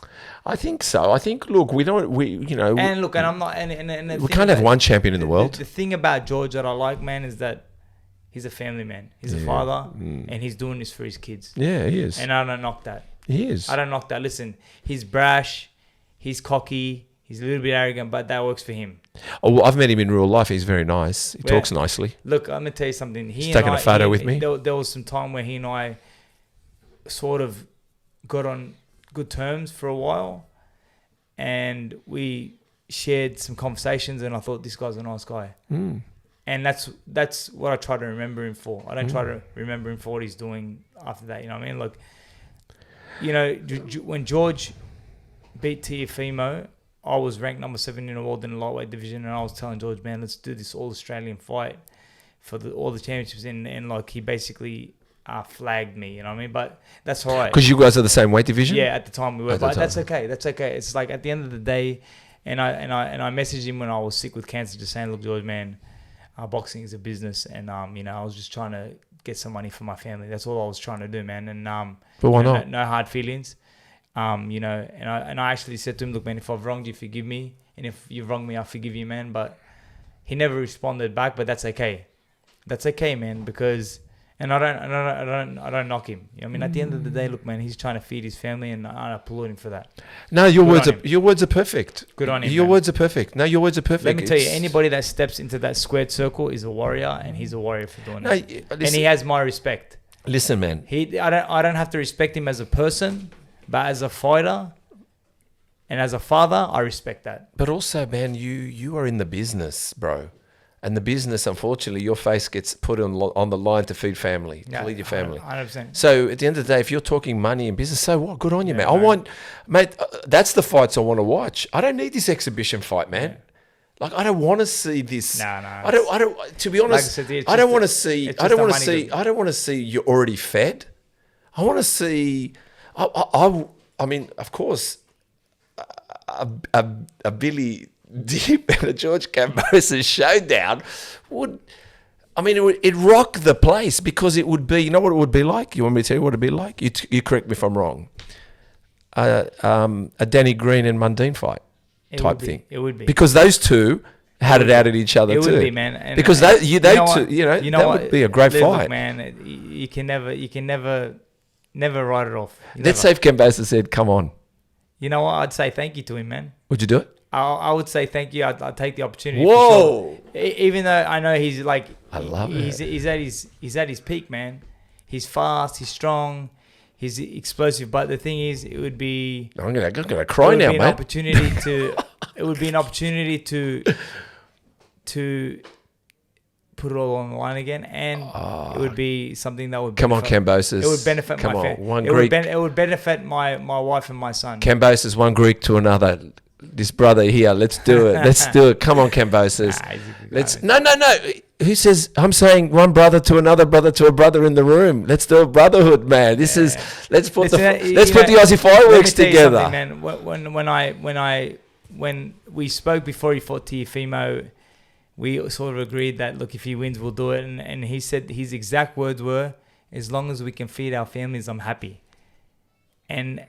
I think so. I think, look, we don't, and look, and I'm not, and we can't have one champion in the world. The thing about George that I like, man, is that he's a family man. He's a father, and he's doing this for his kids. Yeah, he is. And I don't knock that. He is. I don't knock that. Listen, he's brash, he's cocky, he's a little bit arrogant, but that works for him. Oh, well, I've met him in real life. He's very nice. He talks nicely. Look, I'm going to tell you something. He's taking a photo with me. There was some time where he and I sort of got on good terms for a while. And we shared some conversations and I thought, this guy's a nice guy. And that's what I try to remember him for. I don't try to remember him for what he's doing after that. You know what I mean? Look, when George beat Teofimo, I was ranked number 7 in the world in the lightweight division, and I was telling George, man, let's do this all-Australian fight for all the championships. And like he basically flagged me. You know what I mean? But that's all right. Because you guys are the same weight division. Yeah, at the time we were, At the but that's time. okay. That's okay. It's like at the end of the day, and I messaged him when I was sick with cancer, just saying, look, George, man, boxing is a business, and you know, I was just trying to get some money for my family. That's all I was trying to do, man. And But why you know, not? No hard feelings. You know, and I actually said to him, look, man, if I've wronged you, forgive me, and if you've wronged me, I forgive you, man. But he never responded back, but that's okay. That's okay, man, because. And I don't knock him. You know what I mean, at the end of the day, look, man, he's trying to feed his family, and I applaud him for that. No, your Good words are perfect. Good on him. Your man. words are perfect. No, your words are perfect. Let me tell you, anybody that steps into that squared circle is a warrior, and he's a warrior for doing No, it. listen, And he has my respect. listen, man. I don't have to respect him as a person, but as a fighter and as a father, I respect that. But also, man, you are in the business, bro. And the business, unfortunately, your face gets put on the line to feed family, to lead your family. 100%. So at the end of the day, if you're talking money and business, so what? Good on you, Yeah, man. Mate, that's the fights I want to watch. I don't need this exhibition fight, man. Like, I don't want to see this. No. I don't. To be honest, Like I said, it's I don't just want to a- see. it's I just don't a want to money see. grab. I don't want to see you're already fed. I want to see. I mean, of course, a Billy Dib and a George Kambosos showdown would. I mean, it'd rock the place because it would be. You know what it would be like? You want me to tell you what it'd be like? You correct me if I'm wrong. A Danny Green and Mundine fight type thing. It would be. Because those two had it out at each other It too. would be, man. And, because and they know two, what? that would be a great Look, fight. man. You can never write it off. Let's say if Kambosos said, "Come on," You know what? I'd say thank you to him, man. would you do it? I would say thank you. I'd take the opportunity. Whoa! For sure. Even though I know he's like, I love he's at his peak, man. He's fast. He's strong. He's explosive. But the thing is, it would be. I'm gonna cry now, An mate. opportunity to. It would be an opportunity to put it all on the line again, and it would be something that would. Come on, benefit- Kambosos. It would benefit Come my on, family. one It Greek. would benefit my wife and my son. Kambosos, one Greek to another. This brother here, let's do it. Let's do it. Come on, Kambosos. Nah, he's a good Let's guy. no. Who says I'm saying one brother to another brother to a brother in the room? Let's do a brotherhood, man. This is let's put Listen, let's you put know, the Aussie fireworks let me tell you together. something, man. When we spoke before he fought Teofimo, we sort of agreed that look, if he wins, we'll do it. And he said his exact words were, "As long as we can feed our families, I'm happy." And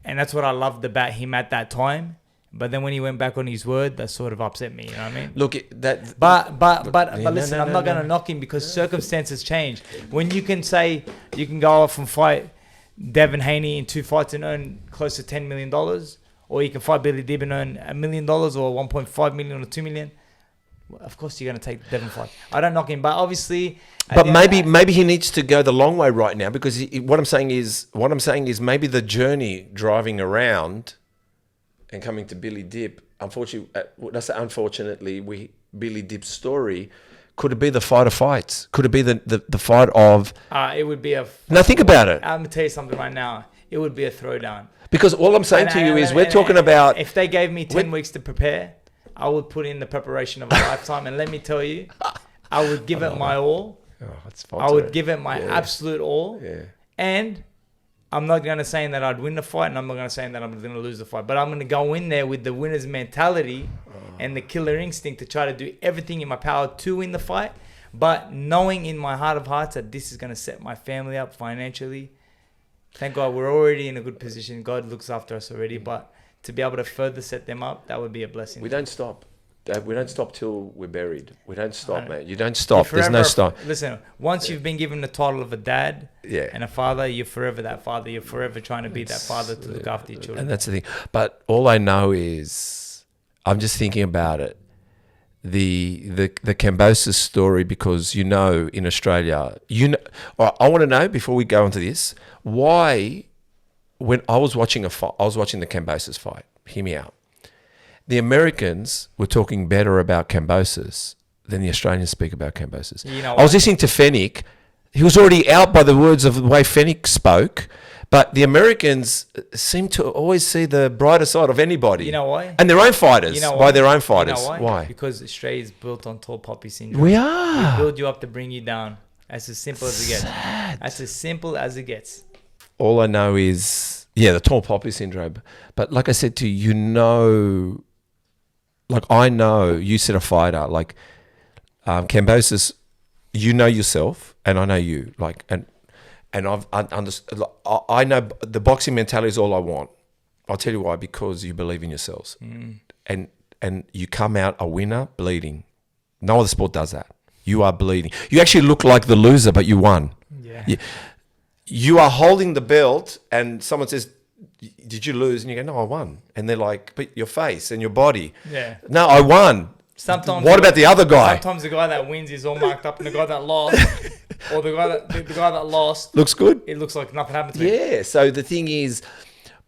that's what I loved about him at that time. But then when he went back on his word, that sort of upset me. You know what I mean? Look, But no, listen, no, I'm not no. going to knock him because circumstances change. When you can say you can go off and fight Devin Haney in 2 fights and earn close to $10 million, or you can fight Billy Dib and earn $1 million or 1.5 million or 2 million, well, of course you're going to take the Devin fight. I don't knock him, but obviously. But maybe he needs to go the long way right now because what I'm saying is maybe the journey driving around and coming to Billy Dib, unfortunately, Billy Dib's story, could it be the fight of fights? Could it be the fight of? It would be a. Now think about it. I'm gonna tell you something right now. It would be a throwdown. Because all I'm saying to you is we're talking about. If they gave me 10 weeks to prepare, I would put in the preparation of a lifetime, and let me tell you, I would give it my all. Oh, it's I would give it my absolute all. Yeah. And I'm not going to say that I'd win the fight, and I'm not going to say that I'm going to lose the fight. But I'm going to go in there with the winner's mentality and the killer instinct to try to do everything in my power to win the fight. But knowing in my heart of hearts that this is going to set my family up financially. Thank God we're already in a good position. God looks after us already. But to be able to further set them up, that would be a blessing. We don't stop. We don't stop till we're buried. We don't stop, Right. man. You don't stop. There's no stop. Listen, once you've been given the title of a dad Yeah. and a father, you're forever that father. You're forever trying to be that father to look after your children. And that's the thing. But all I know is, I'm just thinking about it. The Kambosos story, because in Australia, I want to know before we go into this, why when I was watching the Kambosos fight. Hear me out. The Americans were talking better about Kambosos than the Australians speak about Kambosos. You know I was what? listening to Fennick. He was already out by the words of the way Fennick spoke, but the Americans seem to always see the brighter side of anybody. You know why? And their own fighters, You know by why? their own fighters. You know why? Because Australia is built on tall poppy syndrome. We We are. build you up to bring you down. That's as simple as it gets. That's as simple as it gets. All I know is, the tall poppy syndrome. But like I said to you, like I know you said a fighter, like Kambosos, you know yourself and I know you. Like, and I've understood, I know the boxing mentality is all I want. I'll tell you why, because you believe in yourselves. And you come out a winner bleeding. No other sport does that. You are bleeding. You actually look like the loser, but you won. Yeah. You are holding the belt and someone says, did you lose? And you go, no, I won. And they're like, but your face and your body. Yeah. No, I won. Sometimes. What about the other guy? Sometimes the guy that wins is all marked up, and the guy that lost, or the guy that lost looks good. It looks like nothing happened to him. Yeah. So the thing is,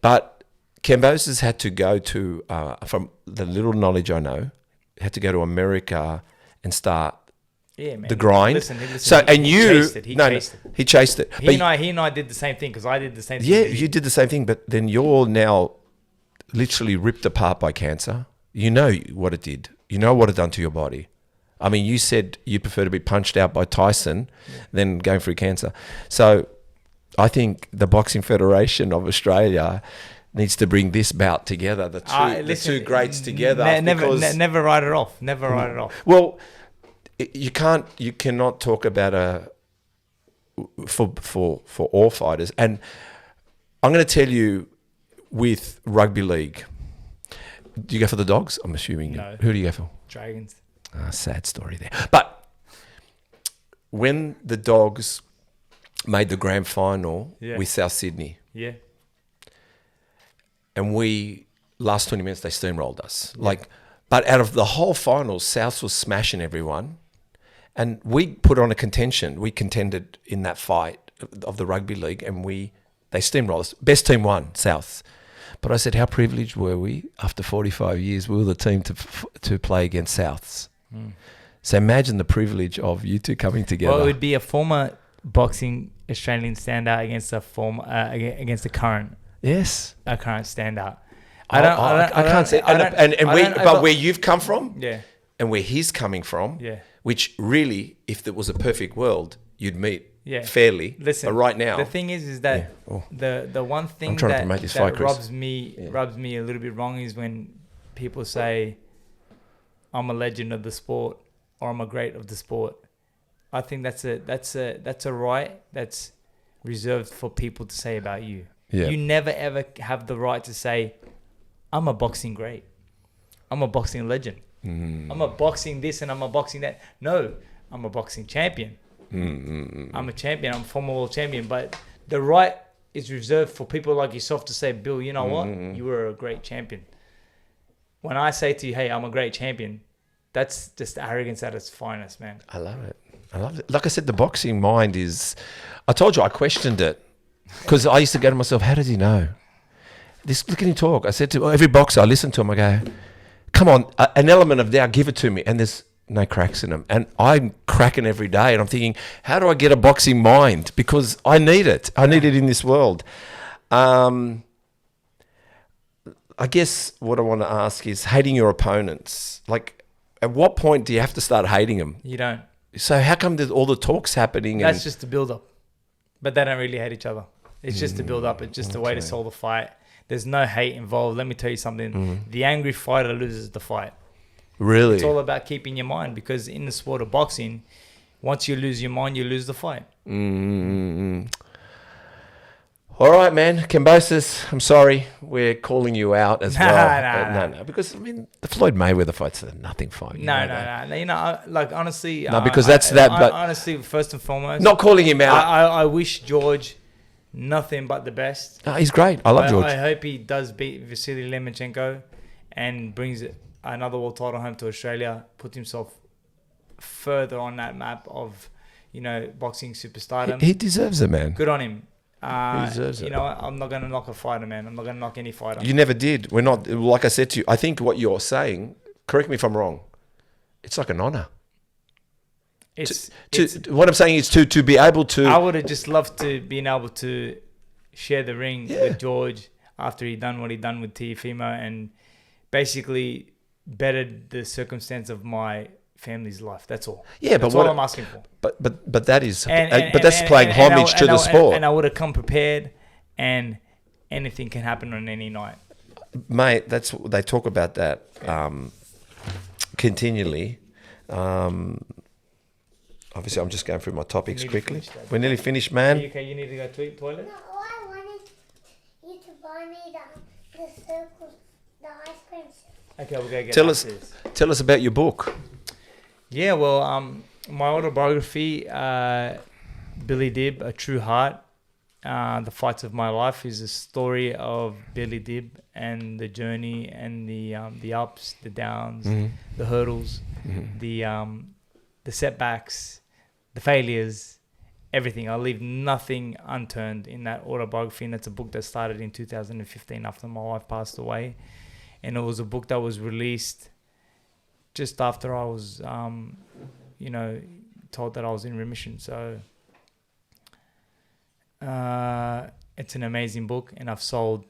but Kambosos had to go to, from the little knowledge I know, had to go to America and start man. the grind. Listen, so he you chased it. He chased it. He chased it. He and I did the same thing, because I did the same thing. Yeah, you did the same thing, but then you're now literally ripped apart by cancer. You know what it did. You know what it done to your body. I mean, you said you prefer to be punched out by Tyson than going through cancer. So I think the Boxing Federation of Australia needs to bring this bout together, the two greats together. Never write it off. Never write it off. Well, you cannot talk about for all fighters. And I'm going to tell you, with rugby league, do you go for the Dogs? I'm assuming. No. Who do you go for? Dragons. Sad story there. But when the Dogs made the grand final with South Sydney, and last 20 minutes, they steamrolled us. But out of the whole final, South was smashing everyone. And we put on a contention. We contended in that fight of the rugby league, and they steamrolled us. Best team won, South. But I said, how privileged were we? After 45 years, we were the team to play against Souths. So imagine the privilege of you two coming together. Well, it would be a former boxing Australian standout against a current. Yes, a current standout. I can't say. But where you've come from, and where he's coming from, which really, if there was a perfect world, you'd meet fairly. Listen, but right now, the thing is that the one thing that rubs me a little bit wrong is when people say, "I'm a legend of the sport" or "I'm a great of the sport." I think that's a right that's reserved for people to say about you. Yeah. You never ever have the right to say, "I'm a boxing great. I'm a boxing legend. I'm a boxing this and I'm a boxing that." No, I'm a boxing champion. I'm a champion. I'm a former world champion. But the right is reserved for people like yourself to say, "Bill, you know what? You were a great champion." When I say to you, "Hey, I'm a great champion," that's just arrogance at its finest, man. I love it. Like I said, the boxing mind is... I told you, I questioned it. Because I used to go to myself, how does he know? Look at him talk. I said to every boxer, I listen to him, I go, come on, an element of doubt, give it to me. And there's no cracks in them. And I'm cracking every day. And I'm thinking, how do I get a boxing mind? Because I need it. I need it in this world. I guess what I want to ask is hating your opponents. Like, at what point do you have to start hating them? You don't. So how come there's all the talks happening? That's just the build-up. But they don't really hate each other. It's just a build-up. It's just a way to sell the fight. There's no hate involved. Let me tell you something. The angry fighter loses the fight. Really? It's all about keeping your mind, because in the sport of boxing, once you lose your mind, you lose the fight. All right, man. Kambosos, I'm sorry. We're calling you out as well. No. Because, I mean, the Floyd Mayweather fight's a nothing fight. No. You know, like, honestly... No, because but honestly, first and foremost... Not calling him out. I wish George nothing but the best. No, he's great. I love George. I hope he does beat Vasily Lomachenko and brings another world title home to Australia, puts himself further on that map of, boxing superstardom. He deserves it, man. Good on him. He deserves it. You know what? I'm not going to knock a fighter, man. I'm not going to knock any fighter. You never did. We're not, like I said to you, I think what you're saying, correct me if I'm wrong, it's like an honor. What I'm saying is to be able to... I would have just loved to been able to share the ring with George after he done what he done with Teofimo, and basically bettered the circumstance of my family's life. That's all. Yeah, that's but all I'm asking for. But that is but that's playing homage to the sport, and I would have come prepared, and anything can happen on any night. Mate, that's they talk about that continually. Obviously, I'm just going through my topics quickly. We're nearly finished, man. Okay, you need to go to toilet. No, I wanted you to buy me the circles, the ice cream. Okay, we'll go get Tell us about your book. Yeah, well, my autobiography, Billy Dib, A True Heart, The Fights of My Life, is a story of Billy Dib and the journey and the ups, the downs, the hurdles, the setbacks, the failures, everything. I leave nothing unturned in that autobiography, and it's a book that started in 2015 after my wife passed away, and it was a book that was released just after I was, told that I was in remission. So it's an amazing book, and I've sold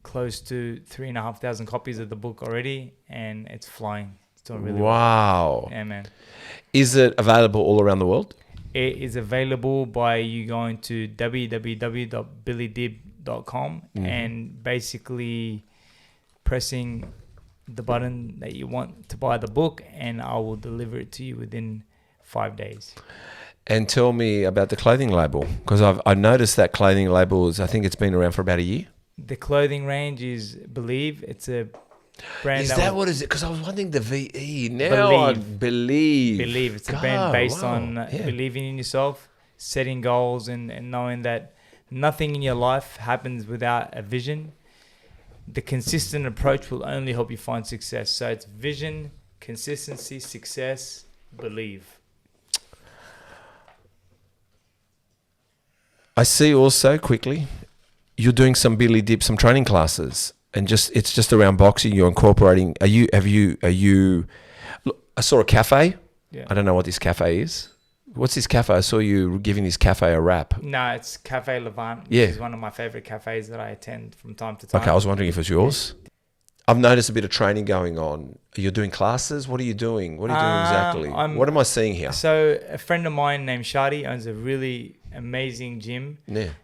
close to 3,500 copies of the book already, and it's flying. It's doing really well. Wow. Yeah, man. Is it available all around the world? It is available by you going to www.billydib.com and basically pressing the button that you want to buy the book, and I will deliver it to you within 5 days. And tell me about the clothing label, because I've noticed that clothing label I think it's been around for about a year. The clothing range is Believe. It's a brand. Is that what is it? Because I was wondering the VE. Now I believe. Believe. It's a brand based on believing in yourself, setting goals, and knowing that nothing in your life happens without a vision. The consistent approach will only help you find success. So it's vision, consistency, success, believe. I see also quickly, you're doing some Billy Dib, some training classes, and it's just around boxing. You're incorporating. Are you? Look, I saw a cafe. Yeah. I don't know what this cafe is. What's this cafe? I saw you giving this cafe a rap. No, it's Cafe Lebanon. Yeah. Which is one of my favorite cafes that I attend from time to time. Okay, I was wondering if it was yours. I've noticed a bit of training going on. You're doing classes? What are you doing? What are you doing exactly? What am I seeing here? So a friend of mine named Shadi owns a really amazing gym,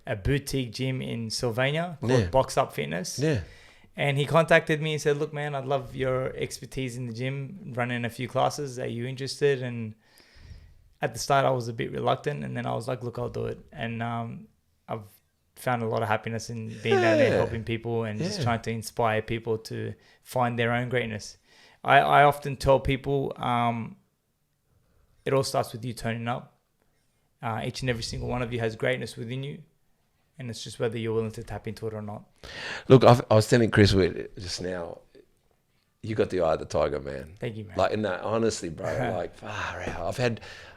a boutique gym in Sylvania called Box Up Fitness. Yeah. And he contacted me and said, look, man, I'd love your expertise in the gym, running a few classes. Are you interested? And at the start, I was a bit reluctant. And then I was like, look, I'll do it. And I've found a lot of happiness in being down there, helping people and just trying to inspire people to find their own greatness. I often tell people it all starts with you turning up. Each and every single one of you has greatness within you. And it's just whether you're willing to tap into it or not. Look, I was telling Chris just now, you got the eye of the tiger, man. Thank you, man. Like, no, honestly, bro, like, far out.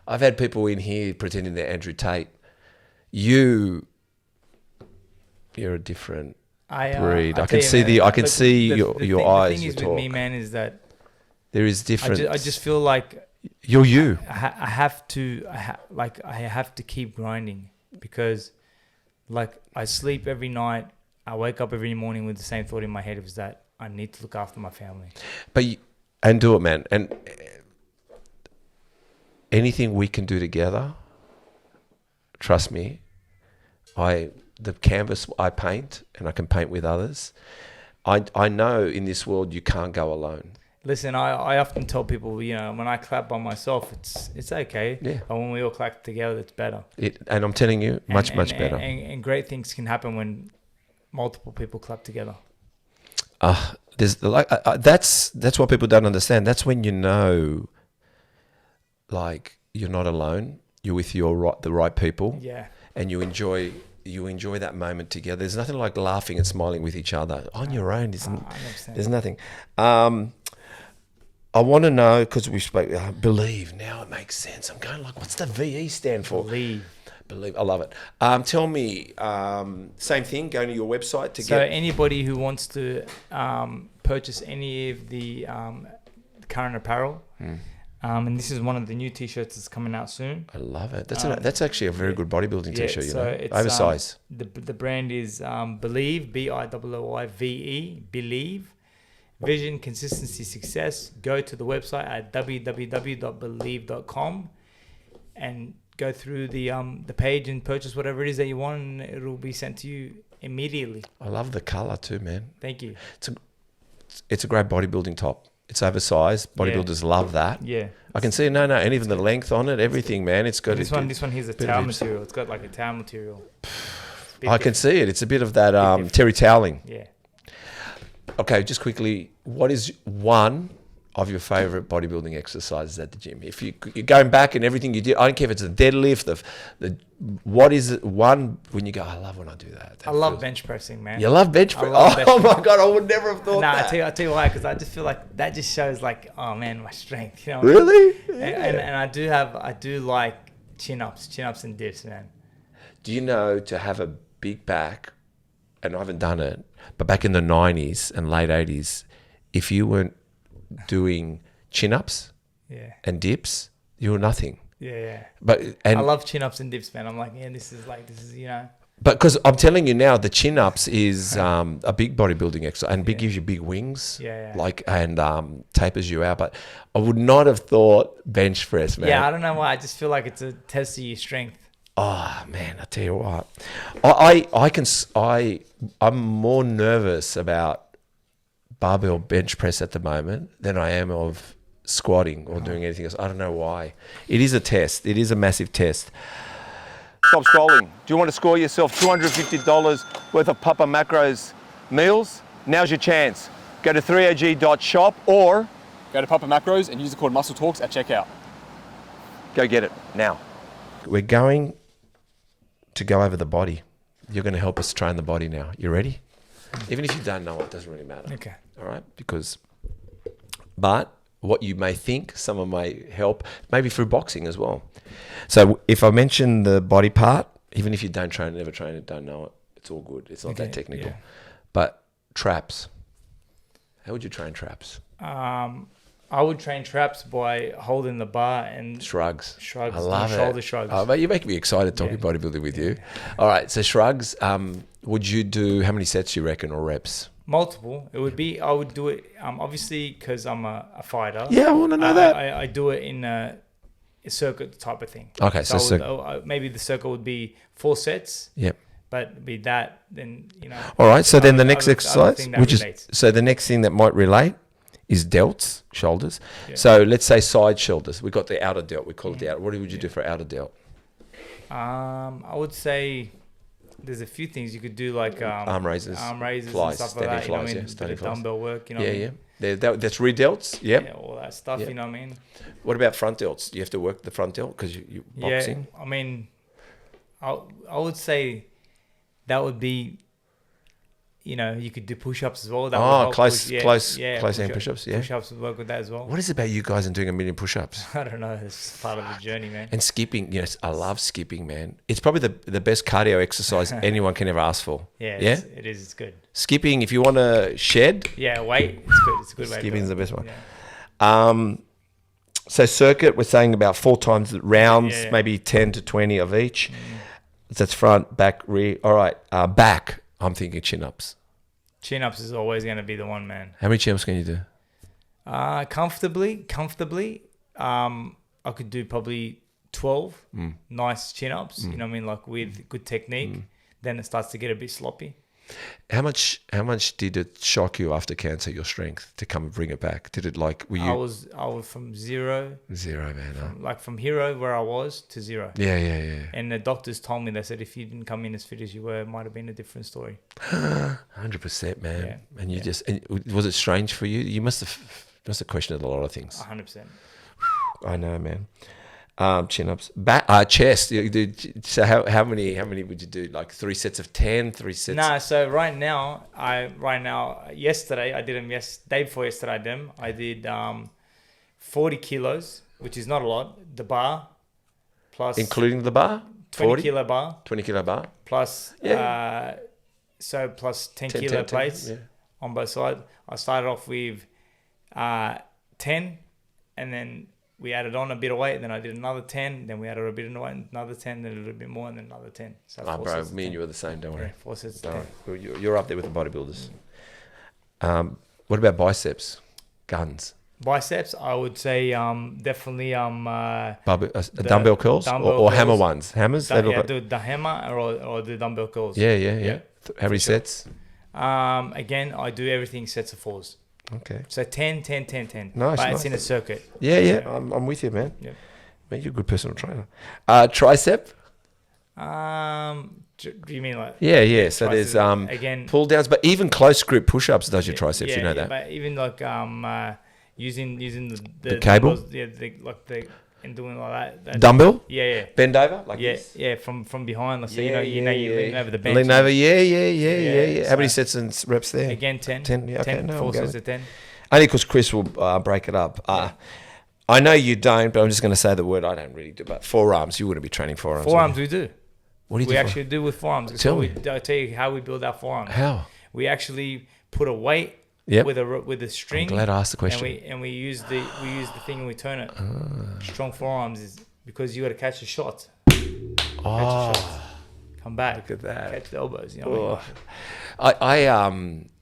I've had people in here pretending they're Andrew Tate. You're a different breed. I can see your eyes. The thing is with me, man, is that there is difference. I just feel like you're you. I have to keep grinding because, like, I sleep every night. I wake up every morning with the same thought in my head: is that I need to look after my family. And do it, man. And anything we can do together, trust me, the canvas I paint, and I can paint with others. I know in this world you can't go alone. Listen, I often tell people, when I clap by myself, it's okay. Yeah. But when we all clap together, it's better. And I'm telling you, much better. And great things can happen when multiple people clap together. That's what people don't understand. That's when you know, like, you're not alone. You're with the right people. Yeah. And you enjoy that moment together. There's nothing like laughing and smiling with each other on your own. There's nothing. I want to know, because we spoke, believe. Now it makes sense. I'm going like, what's the VE stand for? Believe. I love it. Tell me, same thing, going to your website to get... So anybody who wants to purchase any of the current apparel, and this is one of the new T-shirts that's coming out soon. I love it. That's actually a very good bodybuilding T-shirt, It's, oversize. The brand is Believe, Biooive, Believe. vision, consistency, success, go to the website at www.believe.com and go through the page and purchase whatever it is that you want, and it'll be sent to you immediately. I love the color too, man. Thank you. It's a great bodybuilding top. It's oversized. Bodybuilders love that. Yeah. I can see and even the length on it, everything, man. It's got This one here's a towel material. It's got like a towel material. I can see it. It's a bit of that terry toweling. Yeah. Okay, just quickly, what is one of your favorite bodybuilding exercises at the gym? If you're going back and everything you did, I don't care if it's the deadlift, what is it one when you go, I love when I do that. I love bench pressing, man. You love bench press? Oh my God, I would never have thought that. I'll tell you why, because I just feel like that just shows like, oh man, my strength. You know? Really? And I do like chin-ups and dips, man. Do you know, to have a big back, and I haven't done it, but back in the 90s and late 80s, if you weren't doing chin-ups and dips, you were nothing. Yeah. But I love chin-ups and dips, man. I'm like, yeah, this is you know. But because I'm telling you now, the chin-ups is a big bodybuilding exercise, and gives you big wings, and tapers you out. But I would not have thought bench press, man. Yeah, I don't know why. I just feel like it's a test of your strength. Oh man, I tell you what, I'm more nervous about barbell bench press at the moment than I am of squatting or doing anything else. I don't know why. It is a test. It is a massive test. Stop scrolling. Do you want to score yourself $250 worth of Papa Macros meals? Now's your chance. Go to 3og.shop or Go to Papa Macros and use the code MuscleTalks at checkout. go get it now. We're going to go over the body. You're going to help us train the body now. You ready? Even if you don't know it, doesn't really matter. Okay. All right? But what you may think, someone may help, maybe through boxing as well. So if I mention the body part, even if you don't train it, never train it, don't know it, it's all good. It's not that technical. Yeah. But traps. How would you train traps? I would train traps by holding the bar and Shrugs. I love shoulder shrugs. Oh, mate, you make me excited talking bodybuilding with you. All right, so shrugs. Would you do, how many sets you reckon, or reps? Multiple. I would do it, obviously, because I'm a fighter. Yeah, I want to know that. I do it in a circuit type of thing. Okay, maybe the circle would be 4 sets. Yep. But be that, then, you know. All right, so then the next exercise, relates. so the next thing that might relate is delts, shoulders. Yeah. So let's say side shoulders. We've got the outer delt. We call it the outer. What would you do for outer delt? I would say there's a few things you could do, like arm raises, and flies, stuff like that. flies, you know what I mean? Dumbbell work, you know. That's rear delts. Yep. Yeah, all that stuff. Yep. You know what I mean? What about front delts? Do you have to work the front delt because you're boxing? Yeah, I mean, I would say that would be, you know, you could do push-ups as well. Close hand push-ups. Yeah, push-ups would work with that as well. What is it about you guys and doing 1 million push-ups? I don't know. It's part of the journey, man. And skipping, yes, I love skipping, man. It's probably the best cardio exercise anyone can ever ask for. Yeah, it is. It's good. Skipping, if you want to shed. Yeah, weight. It's good. It's a good way. Skipping's the best one. Yeah. So circuit, we're saying about 4 times rounds, maybe 10 to 20 of each. That's front, back, rear. All right, back. I'm thinking chin-ups. Chin-ups is always going to be the one, man. How many chin-ups can you do? Comfortably. I could do probably 12 nice chin-ups. You know what I mean? Like with good technique. Then it starts to get a bit sloppy. How much did it shock you after cancer, your strength, to come and bring it back? Did it I was from zero. Zero, man. From hero where I was to zero. Yeah. And the doctors told me, they said, if you didn't come in as fit as you were, it might have been a different story. 100%, man. Yeah. And you was it strange for you? You must have questioned a lot of things. 100%. I know, man. Chin-ups, back, chest. So how many would you do? Like 3 sets of 10, 3 sets? Nah. So right now, yesterday I did them. Day before yesterday I did them. I did 40 kilos, which is not a lot. The bar, plus including the bar, 20 kilo bar, 20 kilo bar, plus plus 10 kilo plates on both sides. I started off with 10, and then we added on a bit of weight, and then I did another 10, then we added a bit of weight, another 10, then a little bit more, and then another 10. So bro, me and you are the same, don't worry. 4 sets. You're up there with the bodybuilders. What about biceps? Guns. Biceps, I would say definitely Dumbbell curls or hammer curls. ones. Hammers. They look like- do the hammer or the dumbbell curls. Yeah. How many sets? Again, I do everything sets of 4s. Okay. So 10, 10, 10, 10. Nice, But nice. it's in a circuit. Yeah. I'm with you, man. Yep. Man, you're a good personal trainer. Tricep. Do you mean like? Yeah. So there's again pull downs, but even close grip push-ups does your triceps. Yeah, you know yeah, that. But even like using the cable? and doing like that. Dumbbell. Yeah. Bend over like Yeah, this. yeah, from behind. Like, so you lean over the bench. Lean over. Yeah. How many so- sets and reps there? Again, 10. 10. Yeah. Okay. 10, No, 4 I'm going. sets of 10. Only because Chris will break it up. I know you don't, but I'm just going to say the word I don't really do. But forearms, you wouldn't be training forearms. Forearms we do. What do you We do? actually do with forearms. Tell So me. I'll tell you how we build our forearms. How? We actually put a weight Yep. with a string. I'm glad I asked the question. And we use the thing and we turn it. Strong forearms is because you got to catch the shots. Catch the shots. Come back. Look at that. Catch the elbows. You know what I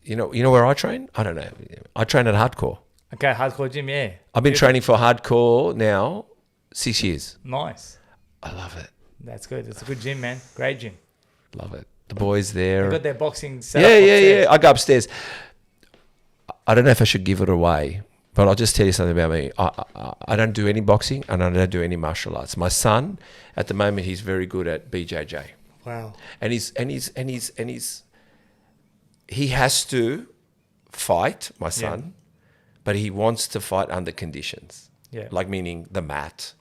you know where I train? I don't know. I train at Hardcore. Okay, hardcore gym, yeah. I've been training for Hardcore now 6 years. Nice. I love it. That's good. It's a good gym, man. Great gym. Love it. The boys there. They got their boxing set up upstairs. Yeah. I go upstairs. I don't know if I should give it away, but I'll just tell you something about me. I don't do any boxing and I don't do any martial arts. My son, at the moment, he's very good at BJJ. Wow. And he has to fight, my son, but he wants to fight under conditions. Yeah. Like meaning the mat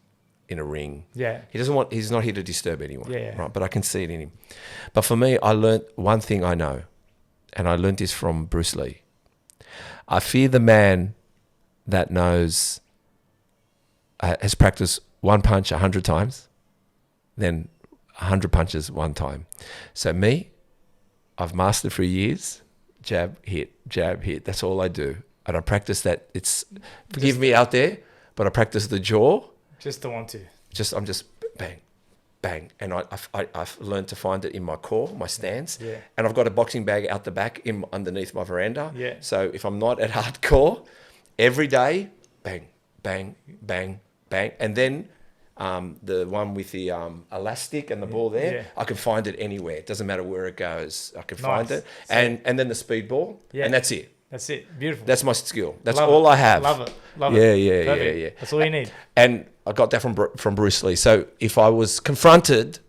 in a ring. Yeah. He's not here to disturb anyone. Yeah. Right. But I can see it in him. But for me, I learned one thing I know, and I learned this from Bruce Lee. I fear the man that knows, has practiced one punch 100 times, then 100 punches one time. So me, I've mastered for years, jab, hit. That's all I do. And I practice that. Forgive me out there, but I practice the jaw. Just the 1-2. I'm just bang. And I've learned to find it in my core, my stance. Yeah. And I've got a boxing bag out the back underneath my veranda. Yeah. So if I'm not at Hardcore, every day, bang. And then the one with the elastic and the ball there, Yeah. I can find it anywhere. It doesn't matter where it goes. I can Nice. find it. So- And then the speed ball. Yeah. And that's it. That's it. Beautiful. That's my skill. That's Love all it. I have. Love it. Yeah. Perfect. That's all you need. And I got that from Bruce Lee. So if I was confronted,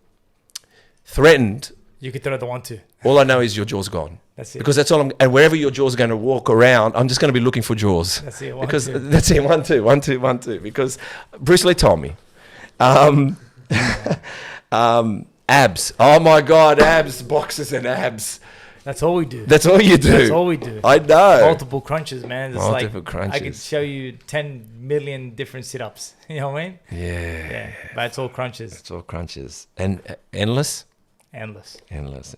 threatened, You could throw the 1-2. all I know is your jaw's gone. That's it. Because that's all and wherever your jaw's going to walk around, I'm just going to be looking for jaws. That's it. Because 1-2. that's it. 1-2. Because Bruce Lee told me. Abs. Oh my God, abs, boxes and abs. That's all we do. That's all you do. That's all we do. I know. Multiple crunches, man. It's Multiple I could crunches. show you 10 million different sit-ups. You know what I mean? Yeah. Yeah. But it's all crunches. It's all crunches. And endless? Endless. Endless.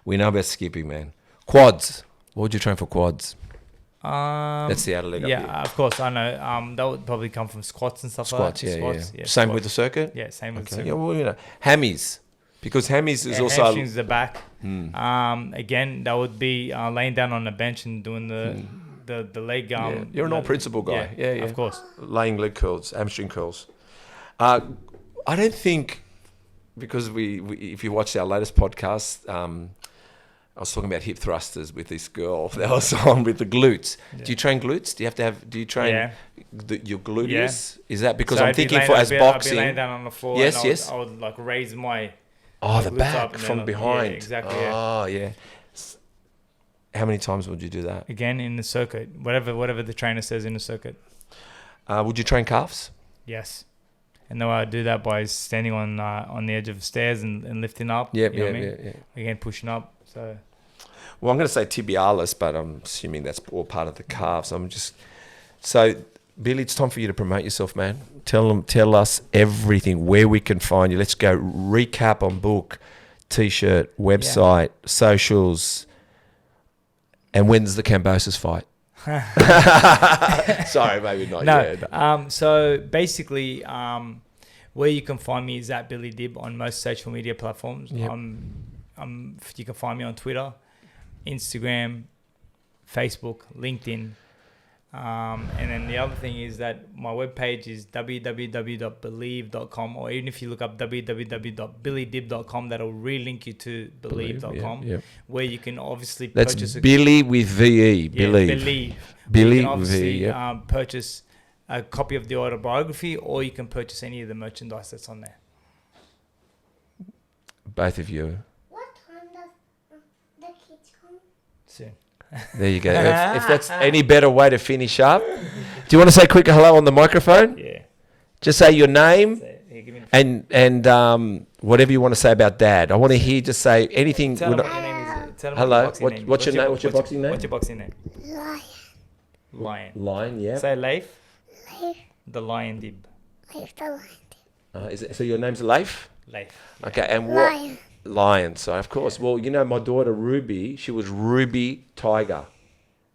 We know about skipping, man. Quads. What would you train for quads? That's the outer leg up here. Yeah, of course, I know. That would probably come from squats and stuff Squats, like that. yeah. Same Same with the circuit? Yeah, same with the Okay. circuit. Yeah, well, you know, hammies. Because hammies is And also... hamstrings the back. Again, that would be laying down on the bench and doing the leg. Yeah. You're an all-principle guy. Yeah. Of course. Laying leg curls, hamstring curls. I don't think... Because we if you watched our latest podcast, I was talking about hip thrusters with this girl that was on with the glutes. Yeah. Do you train glutes? Do you train your gluteus? Yeah. Is that because I'm thinking boxing? I'd be laying down on the floor. Yes. I would like raise my the back from behind. Yeah, exactly. Oh, yeah. How many times would you do that? Again, in the circuit, whatever the trainer says in the circuit. Would you train calves? Yes. And then I do that by standing on the edge of the stairs and lifting up. Yeah. Again, pushing up. So. Well, I'm going to say tibialis, but I'm assuming that's all part of the calves. So, Billy, it's time for you to promote yourself, man. Tell us everything, where we can find you. Let's go recap on book, t-shirt, website, socials, and when's the Cambosis fight? Sorry, maybe not. No. So basically, where you can find me is at Billy Dib on most social media platforms. Yep. You can find me on Twitter, Instagram, Facebook, LinkedIn. And then the other thing is that my webpage is www.believe.com, or even if you look up www.billydib.com, that'll relink you to believe.com, where you can obviously purchase. That's Billy with VE. Believe. Believe. Billy You can with obviously VE. purchase a copy of the autobiography, or you can purchase any of the merchandise that's on there. Both of you. What time does the kids come? Soon. There you go. If that's any better way to finish up. Do you want to say a quick hello on the microphone? Yeah. Just say your name So, here, give me the and whatever you want to say about Dad. I want to hear just say anything. Tell them what your name is. Tell them Hello. What your boxing name is. What's your name? What's your boxing name? What's your boxing name? Lion. Lion. Lion, yeah. Say Leif. Leif. The Lion Dib. Leif the lion. Is it, so your name's Leif? Leif. Okay, and what? Lion. Lion. So of course, well, you know, my daughter Ruby, she was Ruby Tiger.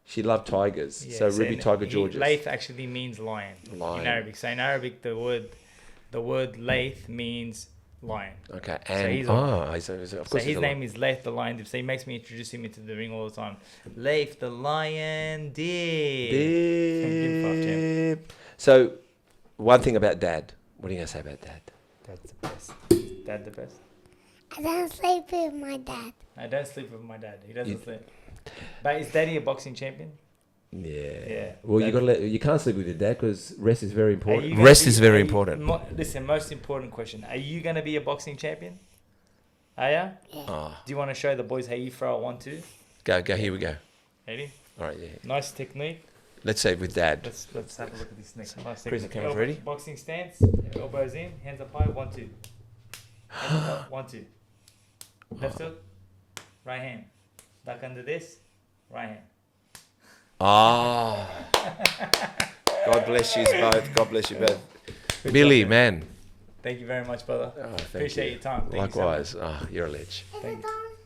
She loved tigers. Yeah, so Ruby Tiger Georges. Leif actually means lion, Lion. in Arabic. So in Arabic, the word Leif means lion. Okay, So and he's of So course his name is Leif the Lion Dib. So he makes me introduce him into the ring all the time. Leif the Lion Dib. Dib. So, one thing about Dad. What are you gonna say about Dad? Dad's the best. Dad the best. I don't sleep with my dad. I don't sleep with my dad. He doesn't sleep. But is Daddy a boxing champion? Yeah. Yeah. Well, you can't sleep with your dad because rest is very Are important. you gonna Rest be- is very are you- important. Listen, most important question. Are you going to be a boxing champion? Are ya? Oh, Do you want to show the boys how you throw a 1-2? go. Here we go. Ready? All right. Yeah. Nice technique. Let's say with Dad. Let's have a look at this next. Nice Chris, the technique. camera's ready? Boxing stance. Elbows in. Hands up high. 1-2. Hands up. 1-2. Left hook. Right hand. Duck under this. Right hand. Ah. God bless you both. God bless you both. Billy, man. Thank you very much, brother. Oh, thank Appreciate you. your time. Thank you so much. Likewise. You're a ledge. Is it on